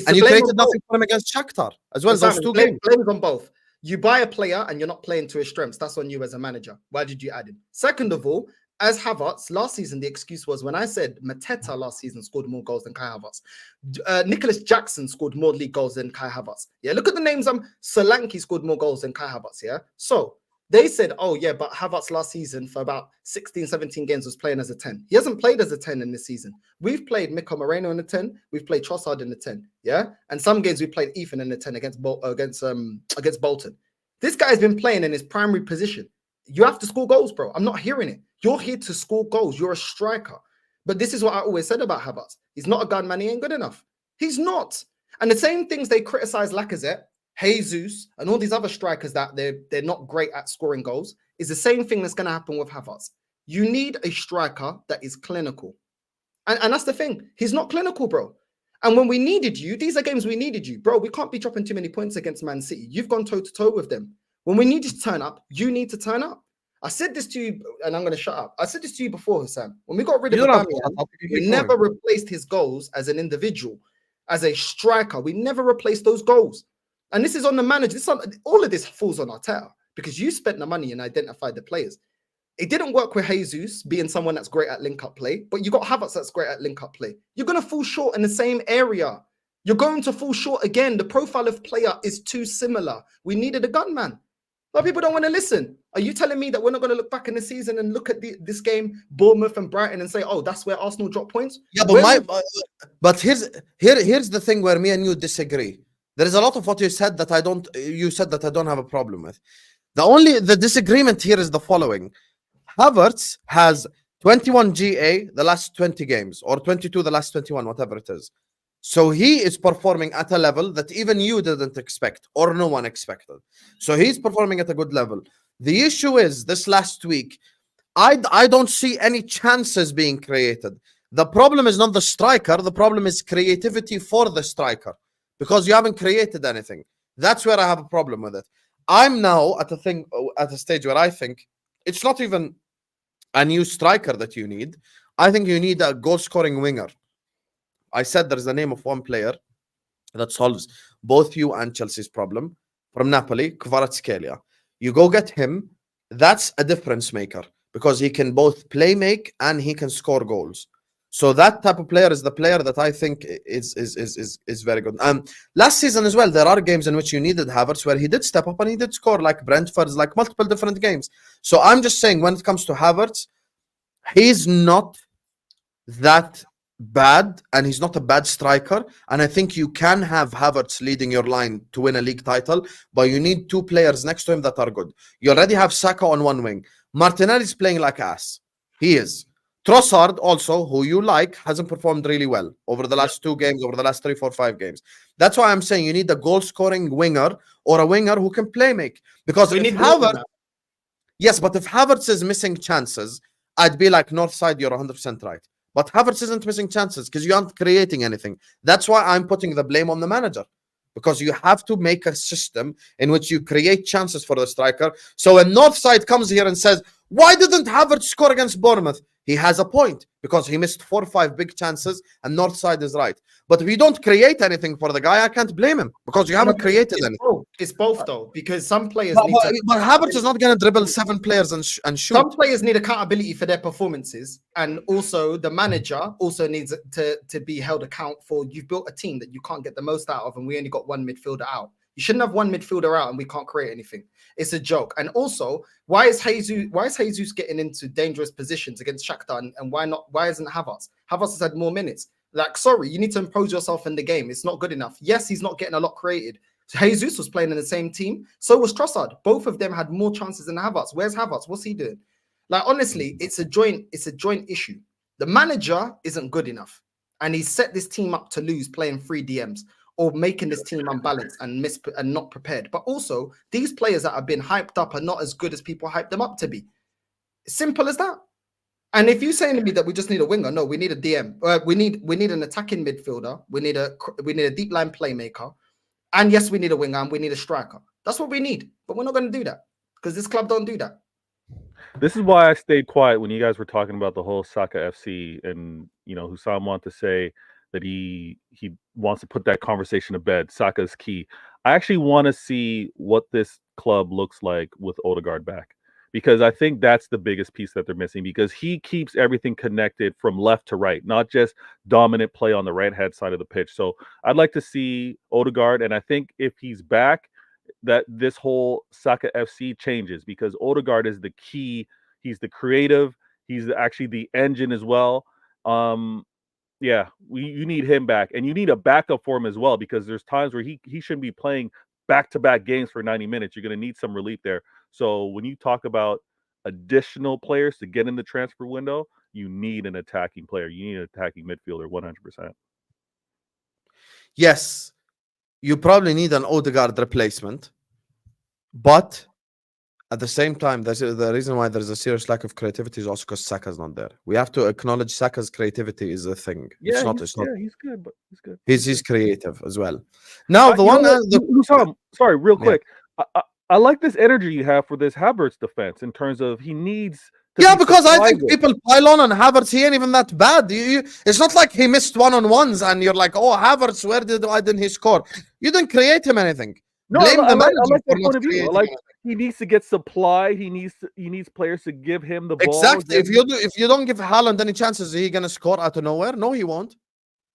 And you created nothing for him against Shakhtar as well. Those two games. Blame on both. You buy a player and you're not playing to his strengths. That's on you as a manager. Why did you add him? Second of all, as Havertz, last season, the excuse was when I said Mateta last season scored more goals than Kai Havertz. Nicholas Jackson scored more league goals than Kai Havertz. Yeah, look at the names. Solanke scored more goals than Kai Havertz, yeah? So they said, oh, yeah, but Havertz last season for about 16, 17 games was playing as a 10. He hasn't played as a 10 in this season. We've played Miko Moreno in the 10. We've played Trossard in the 10, yeah? And some games we played Ethan in the 10 against Bolton. This guy's been playing in his primary position. You have to score goals, bro. I'm not hearing it. You're here to score goals. You're a striker. But this is what I always said about Havertz. He's not a gunman. He ain't good enough. He's not. And the same things they criticize Lacazette, Jesus, and all these other strikers that they're not great at scoring goals is the same thing that's going to happen with Havertz. You need a striker that is clinical. And that's the thing. He's not clinical, bro. And when we needed you, these are games we needed you. Bro, we can't be dropping too many points against Man City. You've gone toe-to-toe with them. When we need you to turn up, you need to turn up. I said this to you, and I'm going to shut up. I said this to you before, Hassan. When we got rid of You don't have to Aubameyang, shut up, you we keep never going. replaced his goals as an individual, as a striker. We never replaced those goals. And this is on the manager. All of this falls on Arteta because you spent the money and identified the players. It didn't work with Jesus being someone that's great at link-up play, but you got Havertz that's great at link-up play. You're going to fall short in the same area. You're going to fall short again. The profile of player is too similar. We needed a gunman. A lot of people don't want to listen. Are you telling me that we're not going to look back in the season and look at this game, Bournemouth and Brighton, and say, "Oh, that's where Arsenal dropped points"? Yeah, but here's the thing where me and you disagree. There is a lot of what you said that I don't have a problem with. The disagreement here is the following. Havertz has 21 GA the last 20 games, or 22 the last 21, whatever it is. So he is performing at a level that even you didn't expect, or no one expected. So he's performing at a good level. The issue is this last week, I don't see any chances being created. The problem is not the striker. The problem is creativity for the striker, because you haven't created anything. That's where I have a problem with it. I'm now at a stage where I think it's not even a new striker that you need. I think you need a goal-scoring winger. I said there's the name of one player that solves both you and Chelsea's problem from Napoli, Kvaratskhelia. You go get him. That's a difference maker because he can both play make and he can score goals. So that type of player is the player that I think is very good. Last season as well, there are games in which you needed Havertz where he did step up and he did score, like Brentford's, like multiple different games. So I'm just saying, when it comes to Havertz, he's not that bad and he's not a bad striker. And I think you can have Havertz leading your line to win a league title, but you need two players next to him that are good. You already have Saka on one wing. Martinelli's playing like ass. He is. Trossard also, who you like, hasn't performed really well over the last 2 games, over the last 3, 4, 5 games. That's why I'm saying you need a goal-scoring winger or a winger who can play make. Because We if need Havertz, yes, but if Havertz is missing chances, I'd be like, Northside, you're 100% right. But Havertz isn't missing chances because you aren't creating anything. That's why I'm putting the blame on the manager. Because you have to make a system in which you create chances for the striker. So when Northside comes here and says, why didn't Havertz score against Bournemouth? He has a point because he missed 4 or 5 big chances and Northside is right. But if you don't create anything for the guy, I can't blame him because you haven't created anything. It's both though, because some players but Havertz is not going to dribble 7 players and shoot. Some players need accountability for their performances, and also the manager also needs to be held account for. You've built a team that you can't get the most out of, and we only got one midfielder out. You shouldn't have one midfielder out, and we can't create anything. It's a joke. And also, why is Jesus getting into dangerous positions against Shakhtar, and why not? Why isn't Havertz? Havertz has had more minutes. Like, sorry, you need to impose yourself in the game. It's not good enough. Yes, he's not getting a lot created. Jesus was playing in the same team. So was Trossard. Both of them had more chances than Havertz. Where's Havertz? What's he doing? Like, honestly, it's a joint issue. The manager isn't good enough. And he's set this team up to lose playing 3 DMs or making this team unbalanced and not prepared. But also, these players that have been hyped up are not as good as people hyped them up to be. Simple as that. And if you're saying to me that we just need a winger, no, we need a DM. We need an attacking midfielder. We need a deep line playmaker. And yes, we need a winger and we need a striker. That's what we need. But we're not going to do that because this club don't do that. This is why I stayed quiet when you guys were talking about the whole Saka FC, and Hussam wanted to say that he wants to put that conversation to bed. Saka's key. I actually want to see what this club looks like with Odegaard back, because I think that's the biggest piece that they're missing, because he keeps everything connected from left to right, not just dominant play on the right-hand side of the pitch. So I'd like to see Odegaard, and I think if he's back, that this whole Saka FC changes, because Odegaard is the key. He's the creative. He's actually the engine as well. You need him back, and you need a backup for him as well, because there's times where he shouldn't be playing back-to-back games for 90 minutes. You're going to need some relief there. So when you talk about additional players to get in the transfer window, you need an attacking player. You need an attacking midfielder, 100%. Yes, you probably need an Odegaard replacement, but at the same time, the reason why there's a serious lack of creativity is also because Saka's not there. We have to acknowledge Saka's creativity is a thing. Yeah, he's good, but he's good. He's creative as well. Now, sorry, real quick. I like this energy you have for this Havertz defense in terms of he needs to Yeah, be because I think surprising. people pile on Havertz. He ain't even that bad. It's not like he missed one-on-ones and you're like, oh, Havertz, why didn't he score? You didn't create him anything. No, Blame the I manager like for that not point of view. I creating like anything. he needs to get supply. He needs players to give him the ball. Exactly. If you don't give Haaland any chances, is he gonna score out of nowhere? No, he won't.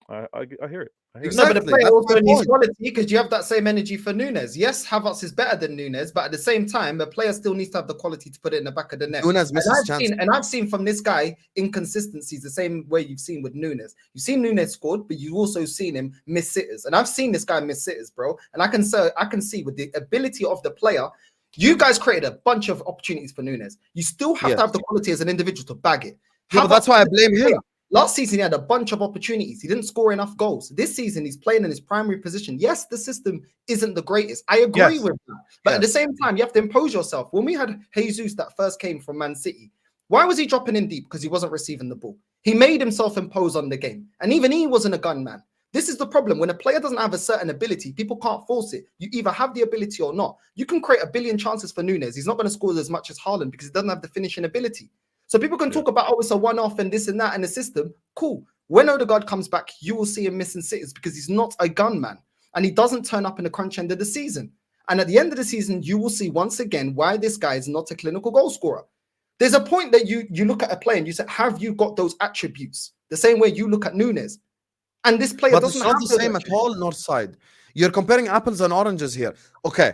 I hear it. I hear No, but the Exactly. player That's also my needs point. quality because you have that same energy for Nunes. Yes, Havertz is better than Nunes, but at the same time, the player still needs to have the quality to put it in the back of the net. Nunes misses chances. I've seen from this guy inconsistencies the same way you've seen with Nunes. You've seen Nunes scored, but you've also seen him miss sitters. And I've seen this guy miss sitters, bro. And I can see with the ability of the player, you guys created a bunch of opportunities for Nunes. You still have Yes. to have the quality as an individual to bag it. Yeah, but that's why I blame him. Last season, he had a bunch of opportunities. He didn't score enough goals. This season, he's playing in his primary position. Yes, the system isn't the greatest. I agree Yes. with that. But at the same time, you have to impose yourself. When we had Jesus that first came from Man City, why was he dropping in deep? Because he wasn't receiving the ball. He made himself impose on the game. And even he wasn't a gunman. This is the problem. When a player doesn't have a certain ability, people can't force it. You either have the ability or not. You can create a billion chances for Nunes. He's not going to score as much as Haaland because he doesn't have the finishing ability. So people can talk about, oh, it's a one-off and this and that and the system. Cool. When Odegaard comes back, you will see him missing sitters because he's not a gunman and he doesn't turn up in the crunch end of the season. And at the end of the season, you will see once again why this guy is not a clinical goal scorer. There's a point that you look at a player and you say, have you got those attributes? The same way you look at Nunes. And this player doesn't have the same at all, Northside. You're comparing apples and oranges here. Okay.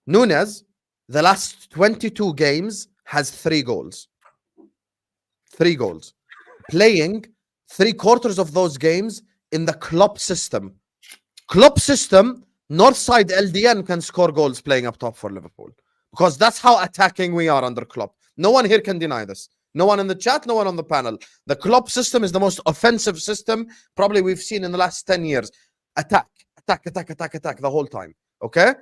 Nunes, the last 22 games, has 3 goals. 3 goals. Playing 3/4 of those games in the club system. Club system, Northside LDN can score goals playing up top for Liverpool. Because that's how attacking we are under Klopp. No one here can deny this. No one in the chat, no one on the panel. The Klopp system is the most offensive system probably we've seen in the last 10 years. Attack the whole time. Okay?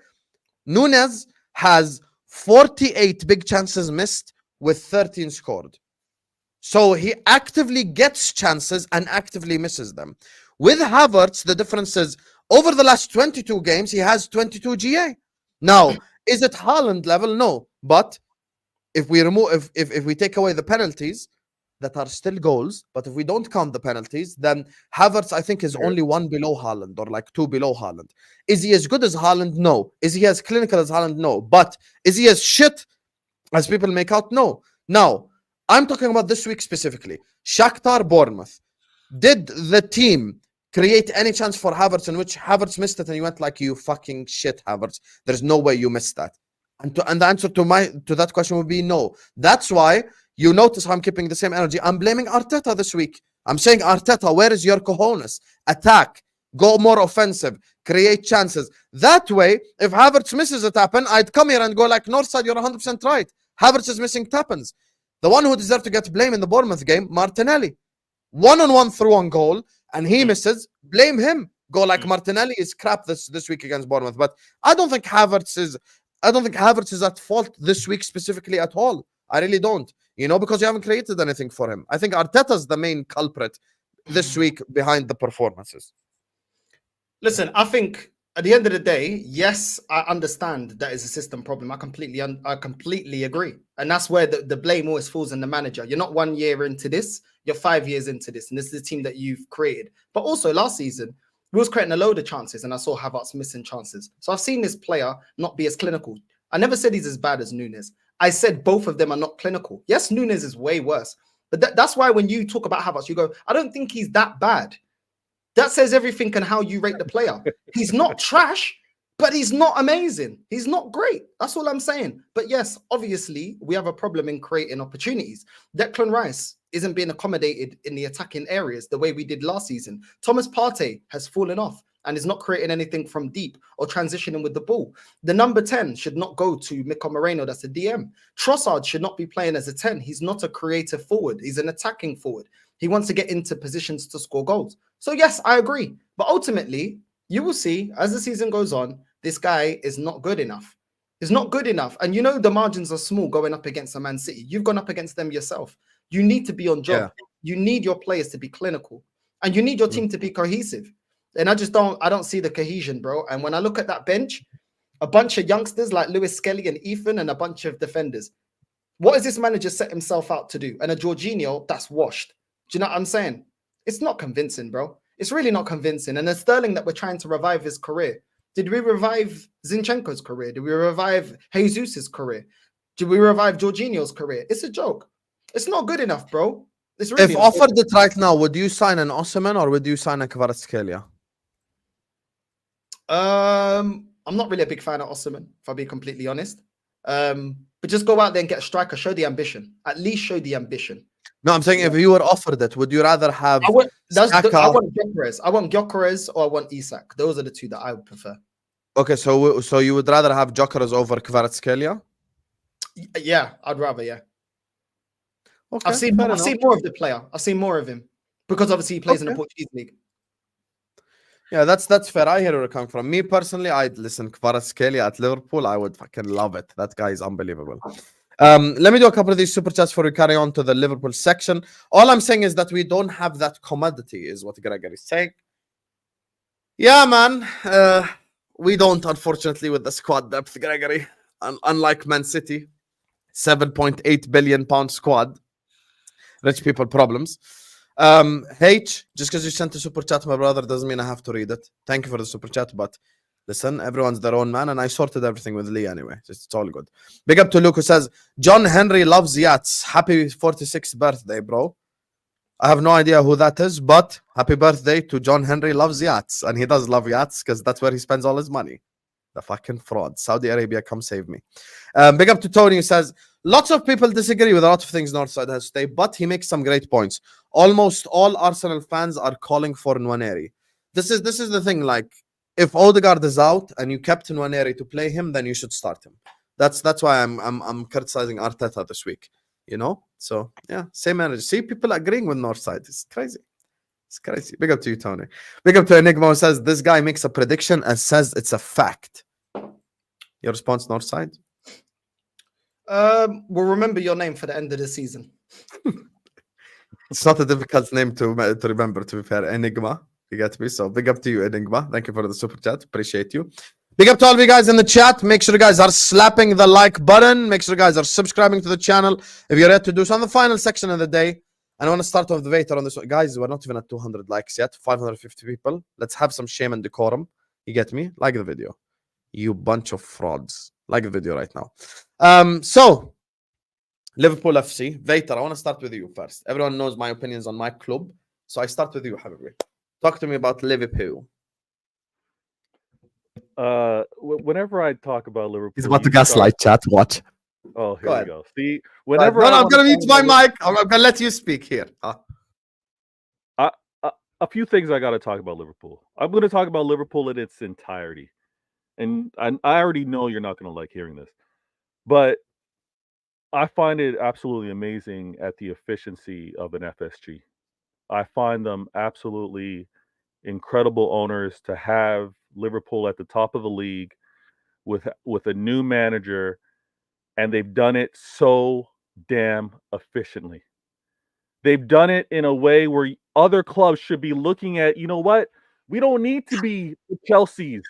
Nunes has 48 big chances missed with 13 scored. So he actively gets chances and actively misses them. With Havertz, the difference is over the last 22 games, he has 22 GA. Now, is it Haaland level? No. But if we remove, if we take away the penalties that are still goals, but if we don't count the penalties, then Havertz, I think, is only 1 below Haaland or like 2 below Haaland. Is he as good as Haaland? No. Is he as clinical as Haaland? No. But is he as shit as people make out? No. Now, I'm talking about this week specifically. Shakhtar Bournemouth. Did the team create any chance for Havertz in which Havertz missed it and he went like, you fucking shit, Havertz? There's no way you missed that. And the answer to that question would be no. That's why you notice how I'm keeping the same energy. I'm blaming Arteta this week. I'm saying, Arteta, where is your cojones? Attack. Go more offensive. Create chances. That way, if Havertz misses a tap-in, I'd come here and go like, Northside, you're 100% right. Havertz is missing tap-ins. The one who deserved to get blamed in the Bournemouth game, Martinelli. 1-on-1 through on goal, and he misses. Blame him. Go like Martinelli is crap this week against Bournemouth. But I don't think Havertz is at fault this week specifically at all. I really don't. You know, because you haven't created anything for him. I think Arteta's the main culprit this week behind the performances. Listen, I think at the end of the day, yes, I understand that is a system problem. I completely agree. And that's where the blame always falls on the manager. You're not 1 year into this, you're 5 years into this, and this is the team that you've created. But also last season, we was creating a load of chances, and I saw Havertz missing chances. So I've seen this player not be as clinical. I never said he's as bad as Nunes. I said both of them are not clinical. Yes, Nunes is way worse. But that's why when you talk about Havertz, you go, I don't think he's that bad. That says everything on how you rate the player. He's not trash, but he's not amazing. He's not great. That's all I'm saying. But yes, obviously, we have a problem in creating opportunities. Declan Rice isn't being accommodated in the attacking areas the way we did last season. Thomas Partey has fallen off and is not creating anything from deep or transitioning with the ball. The number 10 should not go to Miko Moreno, that's a DM. Trossard should not be playing as a 10. He's not a creative forward. He's an attacking forward. He wants to get into positions to score goals. So yes, I agree. But ultimately, you will see as the season goes on, this guy is not good enough. He's not good enough. And you know the margins are small going up against a Man City. You've gone up against them yourself. You need to be on job. Yeah. You need your players to be clinical. And you need your team to be cohesive. And I don't see the cohesion, bro. And when I look at that bench, a bunch of youngsters like Lewis Skelly and Ethan, and a bunch of defenders. What has this manager set himself out to do? And a Jorginho that's washed. Do you know what I'm saying? It's not convincing, bro. It's really not convincing. And a Sterling that we're trying to revive his career. Did we revive Zinchenko's career? Did we revive Jesus's career? Did we revive Jorginho's career? It's a joke. It's not good enough, bro. It's really If offered it right now, would you sign an Osimhen or would you sign a Kvaratskhelia? I'm not really a big fan of Osimhen, if I'll be completely honest. But just go out there and get a striker. Show the ambition. At least show the ambition. No, I'm saying if you were offered it, would you rather have I want Saka? I want Gyökeres. I want Gyökeres or I want Isak. Those are the two that I would prefer. Okay, so you would rather have Gyökeres over Kvaratskhelia? Yeah, I'd rather, yeah. Okay, I've seen more of the player. I've seen more of him because obviously he plays in the Portuguese league. Yeah, that's fair. I hear where you're coming from. Me personally, I'd listen Kvaratskhelia at Liverpool. I would fucking love it. That guy is unbelievable. Let me do a couple of these super chats before we carry on to the Liverpool section. All I'm saying is that we don't have that commodity, is what Gregory is saying. Yeah, man. We don't, unfortunately, with the squad depth, Gregory. Unlike Man City, £7.8 billion squad. Rich people problems. H, just because you sent a super chat, my brother, doesn't mean I have to read it. Thank you for the super chat, but listen, everyone's their own man, and I sorted everything with Lee anyway. It's all good. Big up to Luke, who says, John Henry loves yachts. Happy 46th birthday, bro. I have no idea who that is, but happy birthday to John Henry loves yachts. And he does love yachts because that's where he spends all his money. The fucking fraud. Saudi Arabia, come save me. Big up to Tony, who says, lots of people disagree with a lot of things Northside has to say, but he makes some great points. Almost all Arsenal fans are calling for Nwaneri. This is the thing, like, if Odegaard is out and you kept Nwaneri to play him, then you should start him. That's why I'm criticizing Arteta this week. You know? So yeah, same energy. See, people agreeing with Northside. It's crazy. It's crazy. Big up to you, Tony. Big up to Enigma, who says this guy makes a prediction and says it's a fact. Your response, Northside? We'll remember your name for the end of the season. It's not a difficult name to remember, to be fair. Enigma. You get me? So big up to you, Enigma. Thank you for the super chat. Appreciate you. Big up to all of you guys in the chat. Make sure you guys are slapping the like button. Make sure you guys are subscribing to the channel if you're ready to do so. On the final section of the day, and I want to start off the Vator on this one. Guys, we're not even at 200 likes yet. 550 people. Let's have some shame and decorum. You get me? Like the video. You bunch of frauds. Like the video right now. So, Liverpool FC. Vator, I want to start with you first. Everyone knows my opinions on my club. So I start with you, Habibi. Talk to me about Liverpool. Whenever I talk about Liverpool, He's about to gaslight chat. Watch. Oh, here Go we ahead. go. See, whenever No, I'm wanna going to talk mute my about mic. I'm going to let you speak here. a few things I got to talk about Liverpool. I'm going to talk about Liverpool in its entirety, and I already know you're not going to like hearing this, but I find it absolutely amazing at the efficiency of an FSG. I find them absolutely incredible owners to have Liverpool at the top of the league with a new manager, and they've done it so damn efficiently. They've done it in a way where other clubs should be looking at, you know what? We don't need to be the Chelseas.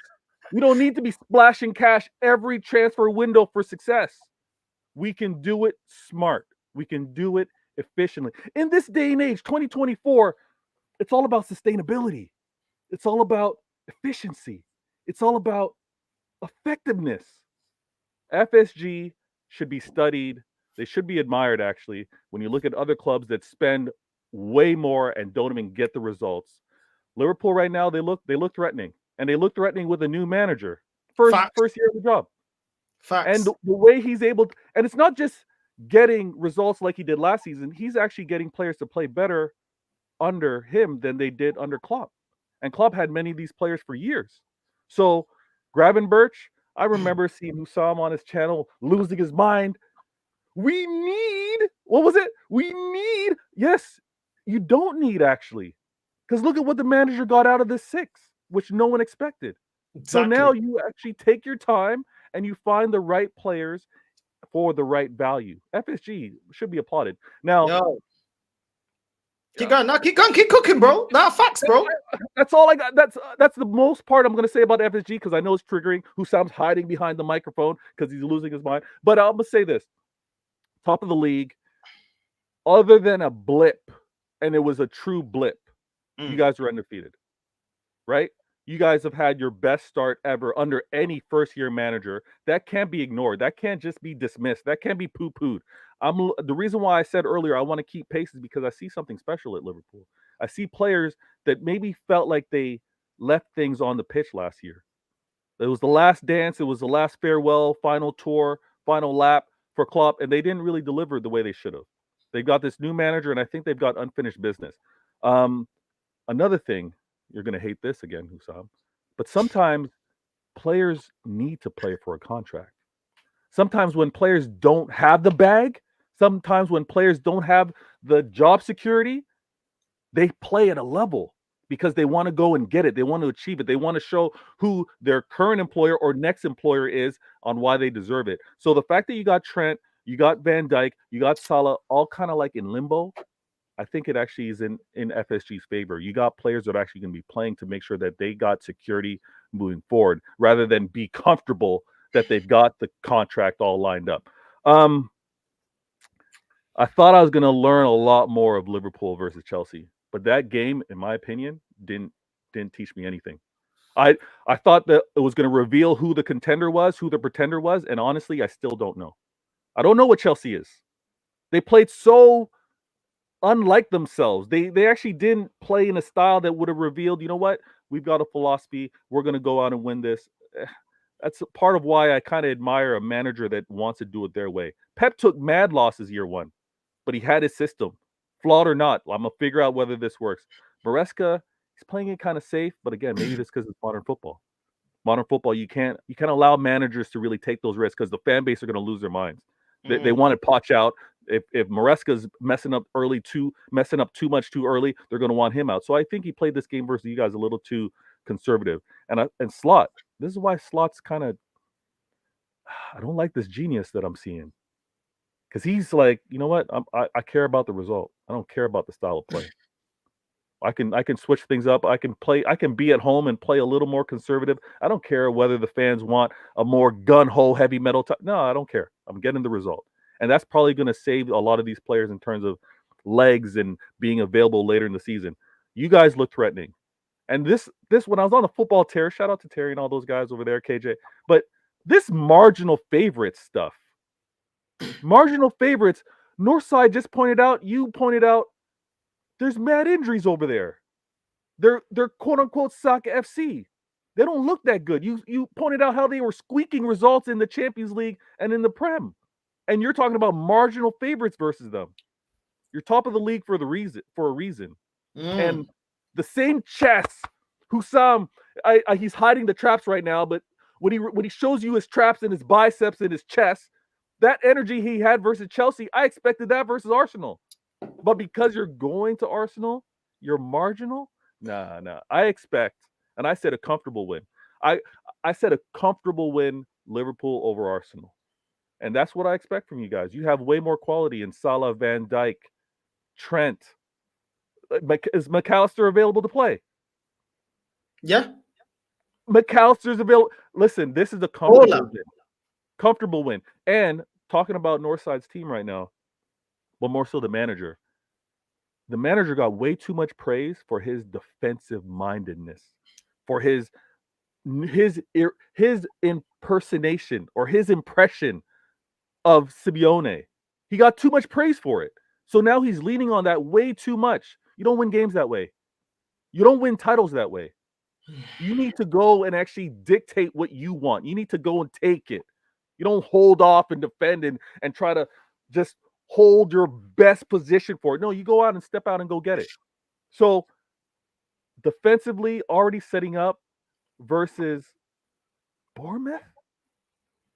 We don't need to be splashing cash every transfer window for success. We can do it smart. We can do it efficiently. In this day and age, 2024, it's all about sustainability. It's all about efficiency. It's all about effectiveness. FSG should be studied. They should be admired, actually, when you look at other clubs that spend way more and don't even get the results. Liverpool right now, they look threatening. And they look threatening with a new manager. First year of the job. Facts. And the way he's able to, and it's not just getting results like he did last season. He's actually getting players to play better under him than they did under Klopp. And Klopp had many of these players for years. So Gravenberch, I remember seeing Hussam on his channel losing his mind. We need, what was it? We need, yes, you don't need actually. Because look at what the manager got out of this 6, which no one expected. Exactly. So now you actually take your time and you find the right players for the right value. FSG should be applauded. Now, Keep going. No, keep going. Keep cooking, bro. Nah, facts, bro. That's all I got. That's the most part I'm going to say about FSG because I know it's triggering. Husam's hiding behind the microphone because he's losing his mind. But I'm going to say this. Top of the league, other than a blip, and it was a true blip, you guys are undefeated, right? You guys have had your best start ever under any first-year manager. That can't be ignored. That can't just be dismissed. That can't be poo-pooed. The reason why I said earlier I want to keep pace is because I see something special at Liverpool. I see players that maybe felt like they left things on the pitch last year. It was the last dance. It was the last farewell, final tour, final lap for Klopp, and they didn't really deliver the way they should have. They've got this new manager, and I think they've got unfinished business. Another thing, you're going to hate this again, Husam, but sometimes players need to play for a contract. Sometimes when players don't have the bag, sometimes when players don't have the job security, they play at a level because they want to go and get it. They want to achieve it. They want to show who their current employer or next employer is on why they deserve it. So the fact that you got Trent, you got Van Dijk, you got Salah, all kind of like in limbo, I think it actually is in FSG's favor. You got players that are actually going to be playing to make sure that they got security moving forward rather than be comfortable that they've got the contract all lined up. I thought I was going to learn a lot more of Liverpool versus Chelsea, but that game, in my opinion, didn't teach me anything. I thought that it was going to reveal who the contender was, who the pretender was, and honestly, I still don't know. I don't know what Chelsea is. They played so unlike themselves. They actually didn't play in a style that would have revealed, you know what, we've got a philosophy. We're going to go out and win this. That's part of why I kind of admire a manager that wants to do it their way. Pep took mad losses year one, but he had his system. Flawed or not, I'm going to figure out whether this works. Maresca, he's playing it kind of safe, but again, maybe this because it's modern football. Modern football, you can't allow managers to really take those risks because the fan base are going to lose their minds. They want to Poch out. If Maresca's messing up too much too early, they're going to want him out. So I think he played this game versus you guys a little too conservative. And Slot, this is why Slot's kind of, I don't like this genius that I'm seeing. Because he's like, you know what? I care about the result. I don't care about the style of play. I can switch things up. I can be at home and play a little more conservative. I don't care whether the fans want a more gun-ho heavy metal type. No, I don't care. I'm getting the result. And that's probably going to save a lot of these players in terms of legs and being available later in the season. You guys look threatening. And this when I was on the football tear, shout out to Terry and all those guys over there, KJ. But this marginal favorites stuff. Marginal favorites. Northside just pointed out, you pointed out, there's mad injuries over there. They're quote unquote Saka FC. They don't look that good. You pointed out how they were squeaking results in the Champions League and in the Prem. And you're talking about marginal favorites versus them. You're top of the league for a reason. And the same chess, Husam, he's hiding the traps right now, but when he shows you his traps and his biceps and his chest, that energy he had versus Chelsea, I expected that versus Arsenal. But because you're going to Arsenal, you're marginal? Nah. I expect, and I said a comfortable win. I said a comfortable win, Liverpool over Arsenal. And that's what I expect from you guys. You have way more quality in Salah, Van Dijk, Trent. Is McAllister available to play? Yeah. McAllister's available. Listen, this is a comfortable win. And talking about Northside's team right now, but more so the manager. The manager got way too much praise for his defensive mindedness, for his impersonation or his impression of Simeone. He got too much praise for it. So now he's leaning on that way too much. You don't win games that way. You don't win titles that way. You need to go and actually dictate what you want. You need to go and take it. You don't hold off and defend and try to just hold your best position for it. No, you go out and step out and go get it. So defensively, already setting up versus Bournemouth.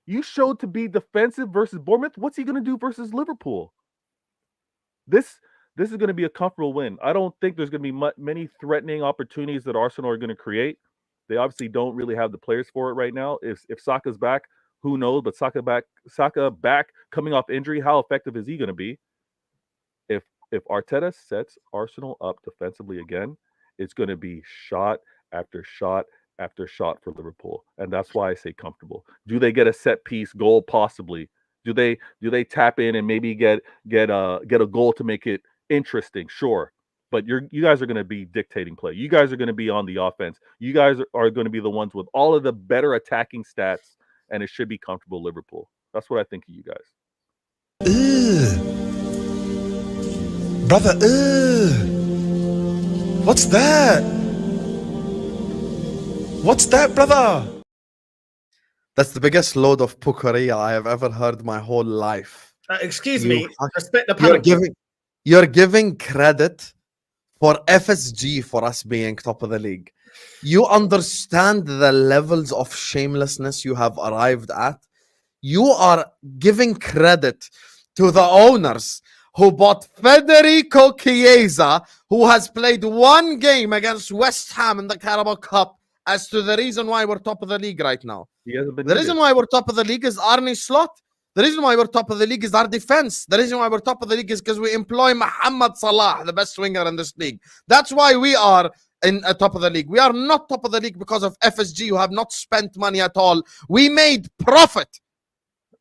You showed to be defensive versus Bournemouth. What's he going to do versus Liverpool? This is going to be a comfortable win. I don't think there's going to be many threatening opportunities that Arsenal are going to create. They obviously don't really have the players for it right now. If Saka's back, who knows? But Saka back coming off injury, how effective is he going to be? If if Arteta sets Arsenal up defensively again, it's going to be shot after shot after shot for Liverpool, and that's why I say comfortable. Do they get a set piece goal? Possibly. Do they tap in and maybe get a goal to make it interesting? Sure. But you guys are going to be dictating play. You guys are going to be on the offense. You guys are going to be the ones with all of the better attacking stats, and it should be comfortable Liverpool. That's what I think of you guys. Brother, what's that? What's that, brother? That's the biggest load of pukaria I have ever heard my whole life. Excuse You me. fuck- Respect the You're panic. giving credit for FSG for us being top of the league. You understand the levels of shamelessness you have arrived at. You are giving credit to the owners who bought Federico Chiesa, who has played one game against West Ham in the Carabao Cup, as to the reason why we're top of the league right now. He hasn't been The reason needed. why we're top of the league is Arne Slot. The reason why we're top of the league is our defense. The reason why we're top of the league is because we employ Mohamed Salah, the best winger in this league. That's why we are in top of the league. We are not top of the league because of FSG, who have not spent money at all. We made profit.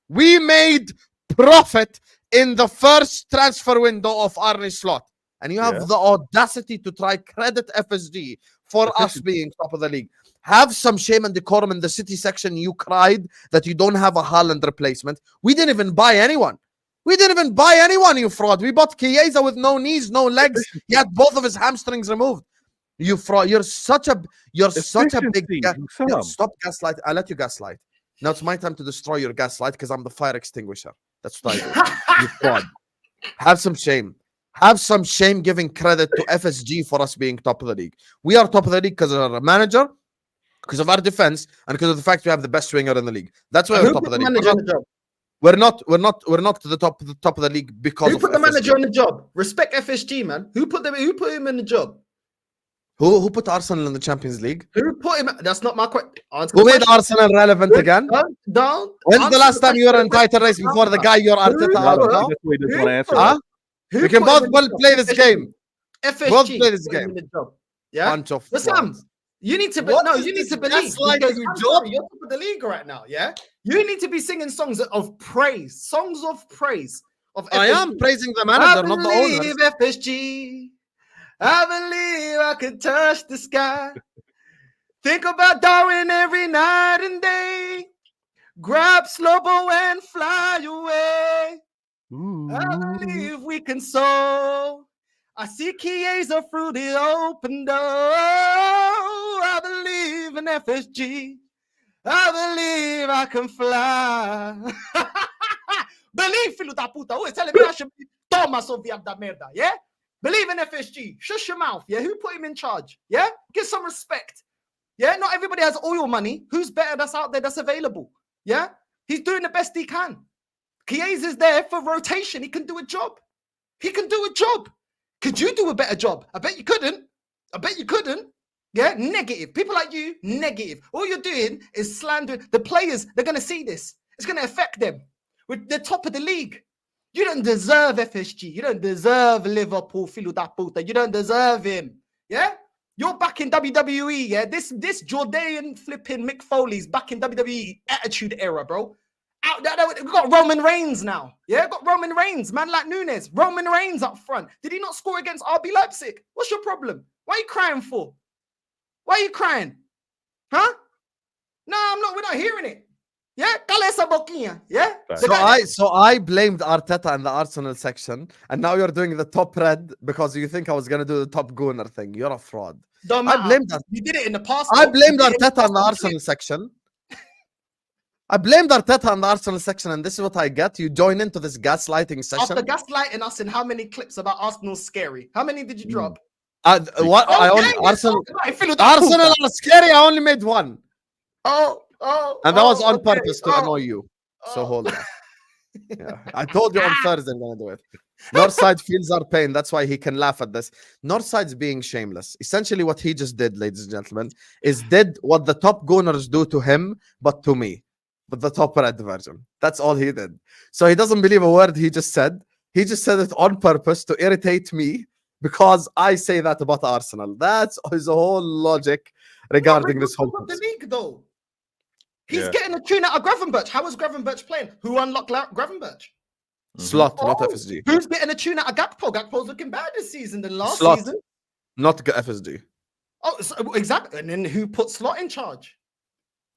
We made profit in the first transfer window of Arne Slot. And you have Yeah. the audacity to try credit FSG for us being top of the league. Have some shame and decorum. In the City section, you cried that you don't have a Haaland replacement. We didn't even buy anyone. We didn't even buy anyone, you fraud. We bought Chiesa with no knees, no legs. He had both of his hamstrings removed. You fraud. You're such a big Efficiency, Hussam. Stop gaslight. I let you gaslight. Now it's my time to destroy your gaslight because I'm the fire extinguisher. That's what I do. You fraud. Have some shame. Have some shame giving credit to FSG for us being top of the league. We are top of the league because of our manager, because of our defense, and because of the fact we have the best winger in the league. That's why we're top of the league. Manager on the job? We're not to the top of the league because Who of put the FSG. manager on the job? Respect FSG, man. Who put him in the job? Who put Arsenal in the Champions League? Who put him? That's not my question. Who made Arsenal relevant again? Don't. When's the last time you were in title race before the guy you're Arteta out No, now? this way doesn't want to answer Huh? that. We can both play this game. FSG. Both play this put him game. in the job. Yeah. Bunch of But Sam, frauds. you need to What no, is you need this to believe. gaslighting Because you I'm job? sorry, you're top of the league right now. Yeah. You need to be singing songs of praise, songs of praise. Of I FSG. am praising the manager, not the owner. believe FSG. I believe I could touch the sky. Think about Darwin every night and day. Grab Slobo and fly away. I believe we can soar. I see Chiesa through the open door. I believe in FSG. I believe I can fly. Believe, filho da puta. Who is telling me I should be Thomas of da merda, yeah? Believe in FSG. Shush your mouth, yeah? Who put him in charge, yeah? Give some respect. Yeah, not everybody has oil money. Who's better that's out there that's available? Yeah, he's doing the best he can. Chiesa's there for rotation. He can do a job. He can do a job. Could you do a better job? I bet you couldn't. I bet you couldn't. Yeah, negative. People like you, negative. All you're doing is slandering the players. They're going to see this. It's going to affect them. With the top of the league. You don't deserve FSG. You don't deserve Liverpool, filho da puta. You don't deserve him. Yeah? You're back in WWE, yeah? This Jordan flipping Mick Foley's back in WWE attitude era, bro. We've got Roman Reigns now. Yeah, got Roman Reigns, man like Nunes. Roman Reigns up front. Did he not score against RB Leipzig? What's your problem? What are you crying for? Why are you crying? Huh? No, I'm not. We're not hearing it. Yeah, cala esa boquinha. Yeah. So I blamed Arteta in the Arsenal section, and now you're doing the top red because you think I was gonna do the top Gunner thing. You're a fraud. Don't I matter. blamed that. You did it in the past. I though. blamed You did it in the Arteta in the past. Arsenal section. I blamed Arteta in the Arsenal section, and this is what I get. You join into this gaslighting After session. gaslighting us in how many clips about Arsenal scary? How many did you drop? What? I only, Okay, Arsenal. I feel that Arsenal are scary. I only made one, Oh, and that was on okay. purpose to annoy you. So Oh. hold on. Yeah. I told you on Thursday I'm gonna do it. Northside feels our pain. That's why he can laugh at this. Northside's being shameless. Essentially, what he just did, ladies and gentlemen, is did what the top Gunners do to him, but to me, but the top red version. That's all he did. So he doesn't believe a word he just said. He just said it on purpose to irritate me because I say that about Arsenal. That's his whole logic regarding this whole of the thing. league, though. He's Yeah. getting a tune out of Gravenberch. How is Gravenberch playing? Who unlocked Gravenberch? Slot, not Oh, FSG. Who's getting a tune out of Gakpo? Gakpo's looking bad this season than last Slot. season. Not FSG. Oh, so, exactly. And then who put Slot in charge?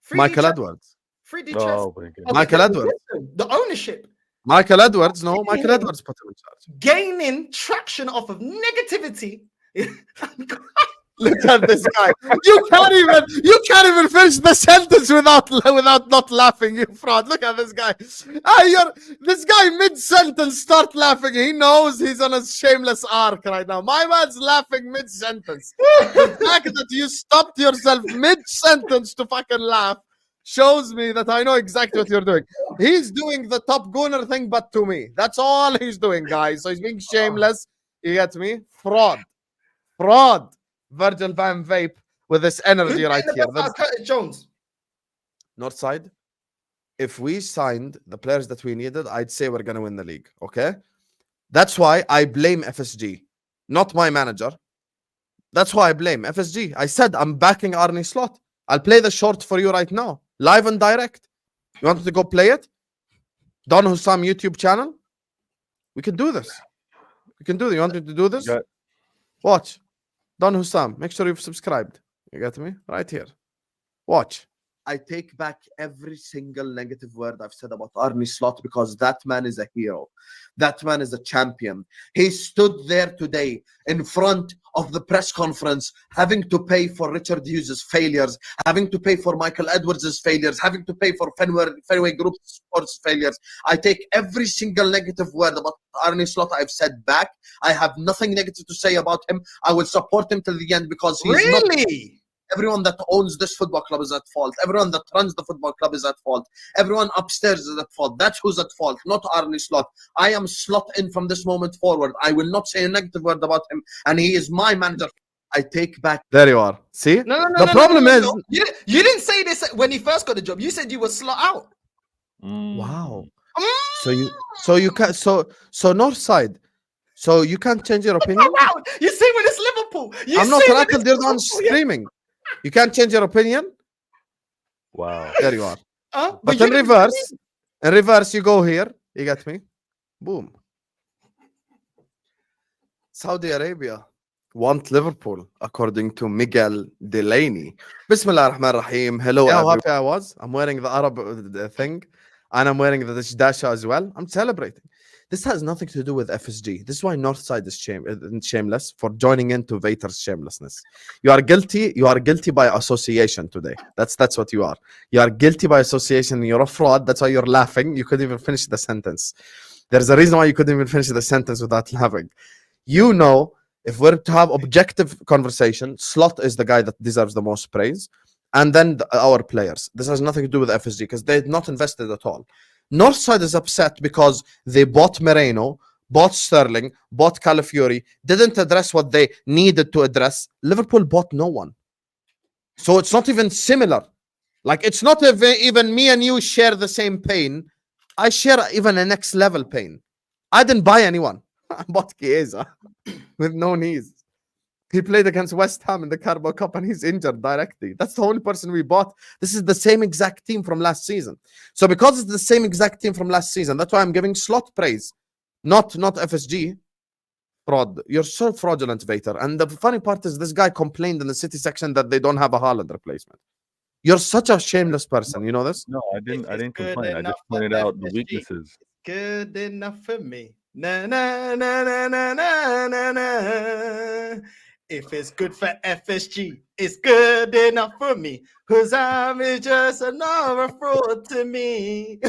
3D Michael chess- Edwards. 3D chess. Oh my Okay, god. Michael the Edwards. system, the ownership, Michael Edwards. No, Michael Edwards put him in charge. gaining traction off of negativity. Look at this guy. You can't even finish the sentence without not laughing, you fraud. Look at this guy. This guy mid-sentence start laughing. He knows he's on a shameless arc right now. My man's laughing mid-sentence. The fact that you stopped yourself mid-sentence to fucking laugh shows me that I know exactly what you're doing. He's doing the top gunner thing, but to me. That's all he's doing, guys. So he's being shameless. You get me? Fraud. Virgil van Vape with this energy right here. That's Curtis Jones. Northside. If we signed the players that we needed, I'd say we're gonna win the league. Okay, that's why I blame FSG, not my manager. That's why I blame FSG. I said I'm backing Arne Slot. I'll play the short for you right now, live and direct. You want to go play it? Don Hussam YouTube channel. We can do this. We can do this. You want me to do this? Yeah. Watch. Don Hussam, make sure you've subscribed. You got me? Right here. Watch. I take back every single negative word I've said about Arne Slot because that man is a hero. That man is a champion. He stood there today in front of the press conference, having to pay for Richard Hughes' failures, having to pay for Michael Edwards' failures, having to pay for Fenway Group Sports failures. I take every single negative word about Arne Slot I've said back. I have nothing negative to say about him. I will support him till the end because he's not... Really? Everyone that owns this football club is at fault. Everyone that runs the football club is at fault. Everyone upstairs is at fault. That's who's at fault, not Arne Slot. I am Slot in from this moment forward. I will not say a negative word about him, and he is my manager. I take back. There you are. See? No. The problem is... You didn't say this when he first got the job. You said you were Slot out. Wow. Mm. So you can so Northside. So you can't change your opinion? Wow. You see when it's Liverpool. I'm not rattled. You're the one screaming. You can't change your opinion? Wow. There you are. But you in reverse, you go here. You get me? Boom. Saudi Arabia want Liverpool, according to Miguel Delaney. Bismillah ar-Rahman ar-Rahim. Hello, how happy I was. I'm wearing the Arab thing, and I'm wearing the Dasha as well. I'm celebrating. This has nothing to do with FSG. This is why Northside is shameless for joining into Vator's shamelessness. You are guilty. You are guilty by association today. That's what you are. You are guilty by association. You're a fraud. That's why you're laughing. You couldn't even finish the sentence. There's a reason why you couldn't even finish the sentence without laughing. You know, if we're to have objective conversation, Slot is the guy that deserves the most praise. And then our players. This has nothing to do with FSG because they're not invested at all. Northside is upset because they bought Moreno, bought Sterling, bought Calafiori, didn't address what they needed to address. Liverpool bought no one. So it's not even similar. Like, it's not even me and you share the same pain. I share even a next level pain. I didn't buy anyone. I bought Chiesa with no knees. He played against West Ham in the Carabao Cup and he's injured directly. That's the only person we bought. This is the same exact team from last season. So because it's the same exact team from last season, that's why I'm giving Slot praise, not FSG. Fraud. You're so fraudulent, Vator. And the funny part is this guy complained in the City section that they don't have a Haaland replacement. You're such a shameless person. You know this? No, I didn't good complain. I enough just pointed for out the FSG. weaknesses. Good enough for me. Na na na na na na na na. If it's good for FSG, it's good enough for me. Hussam is just another fraud to me.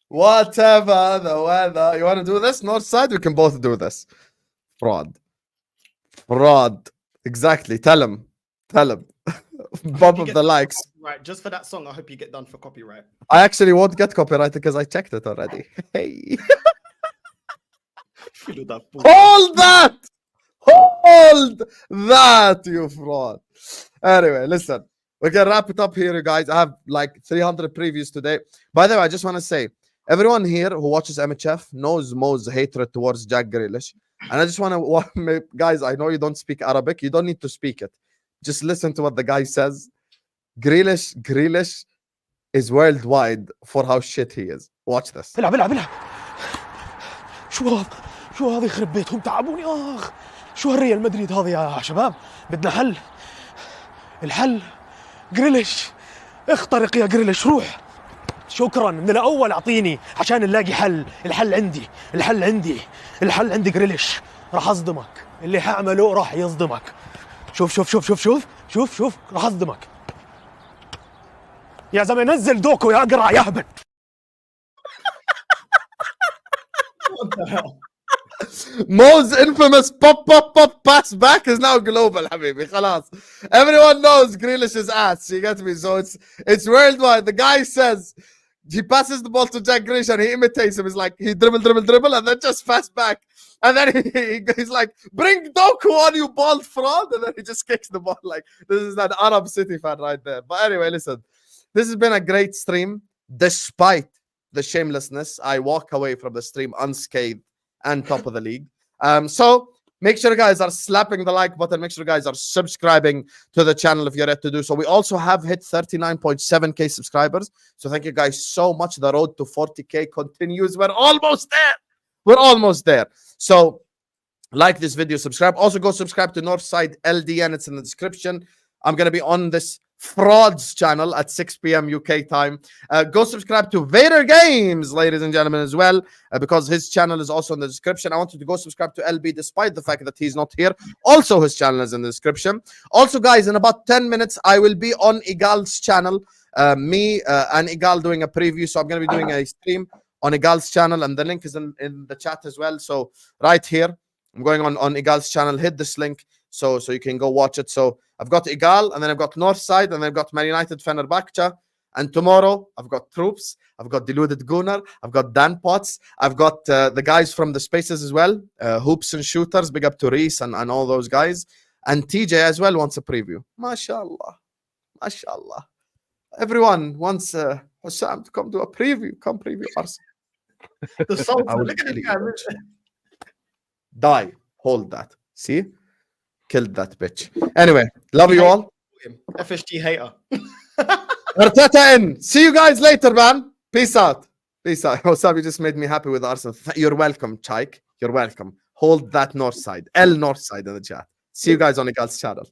Whatever the weather. You want to do this? Northside? We can both do this. Fraud. Exactly. Tell him. Bump up the likes. Right, just for that song, I hope you get done for copyright. I actually won't get copyrighted because I checked it already. Hey. Fiddle that fool. Hold that! Hold that, you fraud. Anyway, listen. We can wrap it up here, you guys. I have like 300 previews today. By the way, I just want to say, everyone here who watches MHF knows Mo's hatred towards Jack Grealish. And I just want to, guys, I know you don't speak Arabic. You don't need to speak it. Just listen to what the guy says. Grealish is worldwide for how shit he is. Watch this. العب شو هذا يخرب بيتهم تعبوني شو هالريال مدريد هذا يا شباب بدنا حل الحل جريليش اخترق يا جريليش روح شكرا من الاول اعطيني عشان نلاقي حل الحل عندي جريليش راح اصدمك اللي حاعمله راح يصدمك شوف راح اصدمك يا زلمه نزل دوكو يا قرع يا هبل Mo's infamous pop pass back is now global, habibi. Khalas. Everyone knows Grealish's ass. You get me? So it's worldwide. The guy says he passes the ball to Jack Grealish and he imitates him. He's like he dribble, and then just pass back. And then he's like, bring Doku on, you bald fraud. And then he just kicks the ball. Like, this is an Arab City fan right there. But anyway, listen. This has been a great stream. Despite the shamelessness, I walk away from the stream unscathed and top of the league. So make sure you guys are slapping the like button. Make sure you guys are subscribing to the channel if you're yet to do so. We also have hit 39.7k subscribers. So thank you guys so much. The road to 40k continues. We're almost there. So like this video, subscribe. Also go subscribe to Northside LDN. It's in the description. I'm going to be on this frauds channel at 6 p.m. UK time. Go subscribe to Vator Games, ladies and gentlemen, as well, because his channel is also in the description. I want you to go subscribe to LB despite the fact that he's not here. Also, his channel is in the description. Also, guys, in about 10 minutes, I will be on Igal's channel. Me and Igal doing a preview. So I'm going to be doing a stream on Igal's channel, and the link is in the chat as well. So right here, I'm going on Igal's channel. Hit this link so you can go watch it. So I've got Igal, and then I've got Northside, and then I've got Man United Fenerbahce. And tomorrow, I've got Troops, I've got Deluded Gunnar, I've got Dan Potts, I've got the guys from the Spaces as well, Hoops and Shooters, big up to Reese and all those guys. And TJ as well wants a preview. MashaAllah. Everyone wants Hussam to come do a preview. Come preview Arsenal. The Sultan, I will look at kill the you. guy, Richard. Die. Hold that. See? Killed that bitch. Anyway, love you all. FSG hater. Arteta in. See you guys later, man. Peace out. Hussam, you just made me happy with Arsenal. You're welcome, Chaik. You're welcome. Hold that Northside. Northside in the chat. See you guys on the Igal's channel.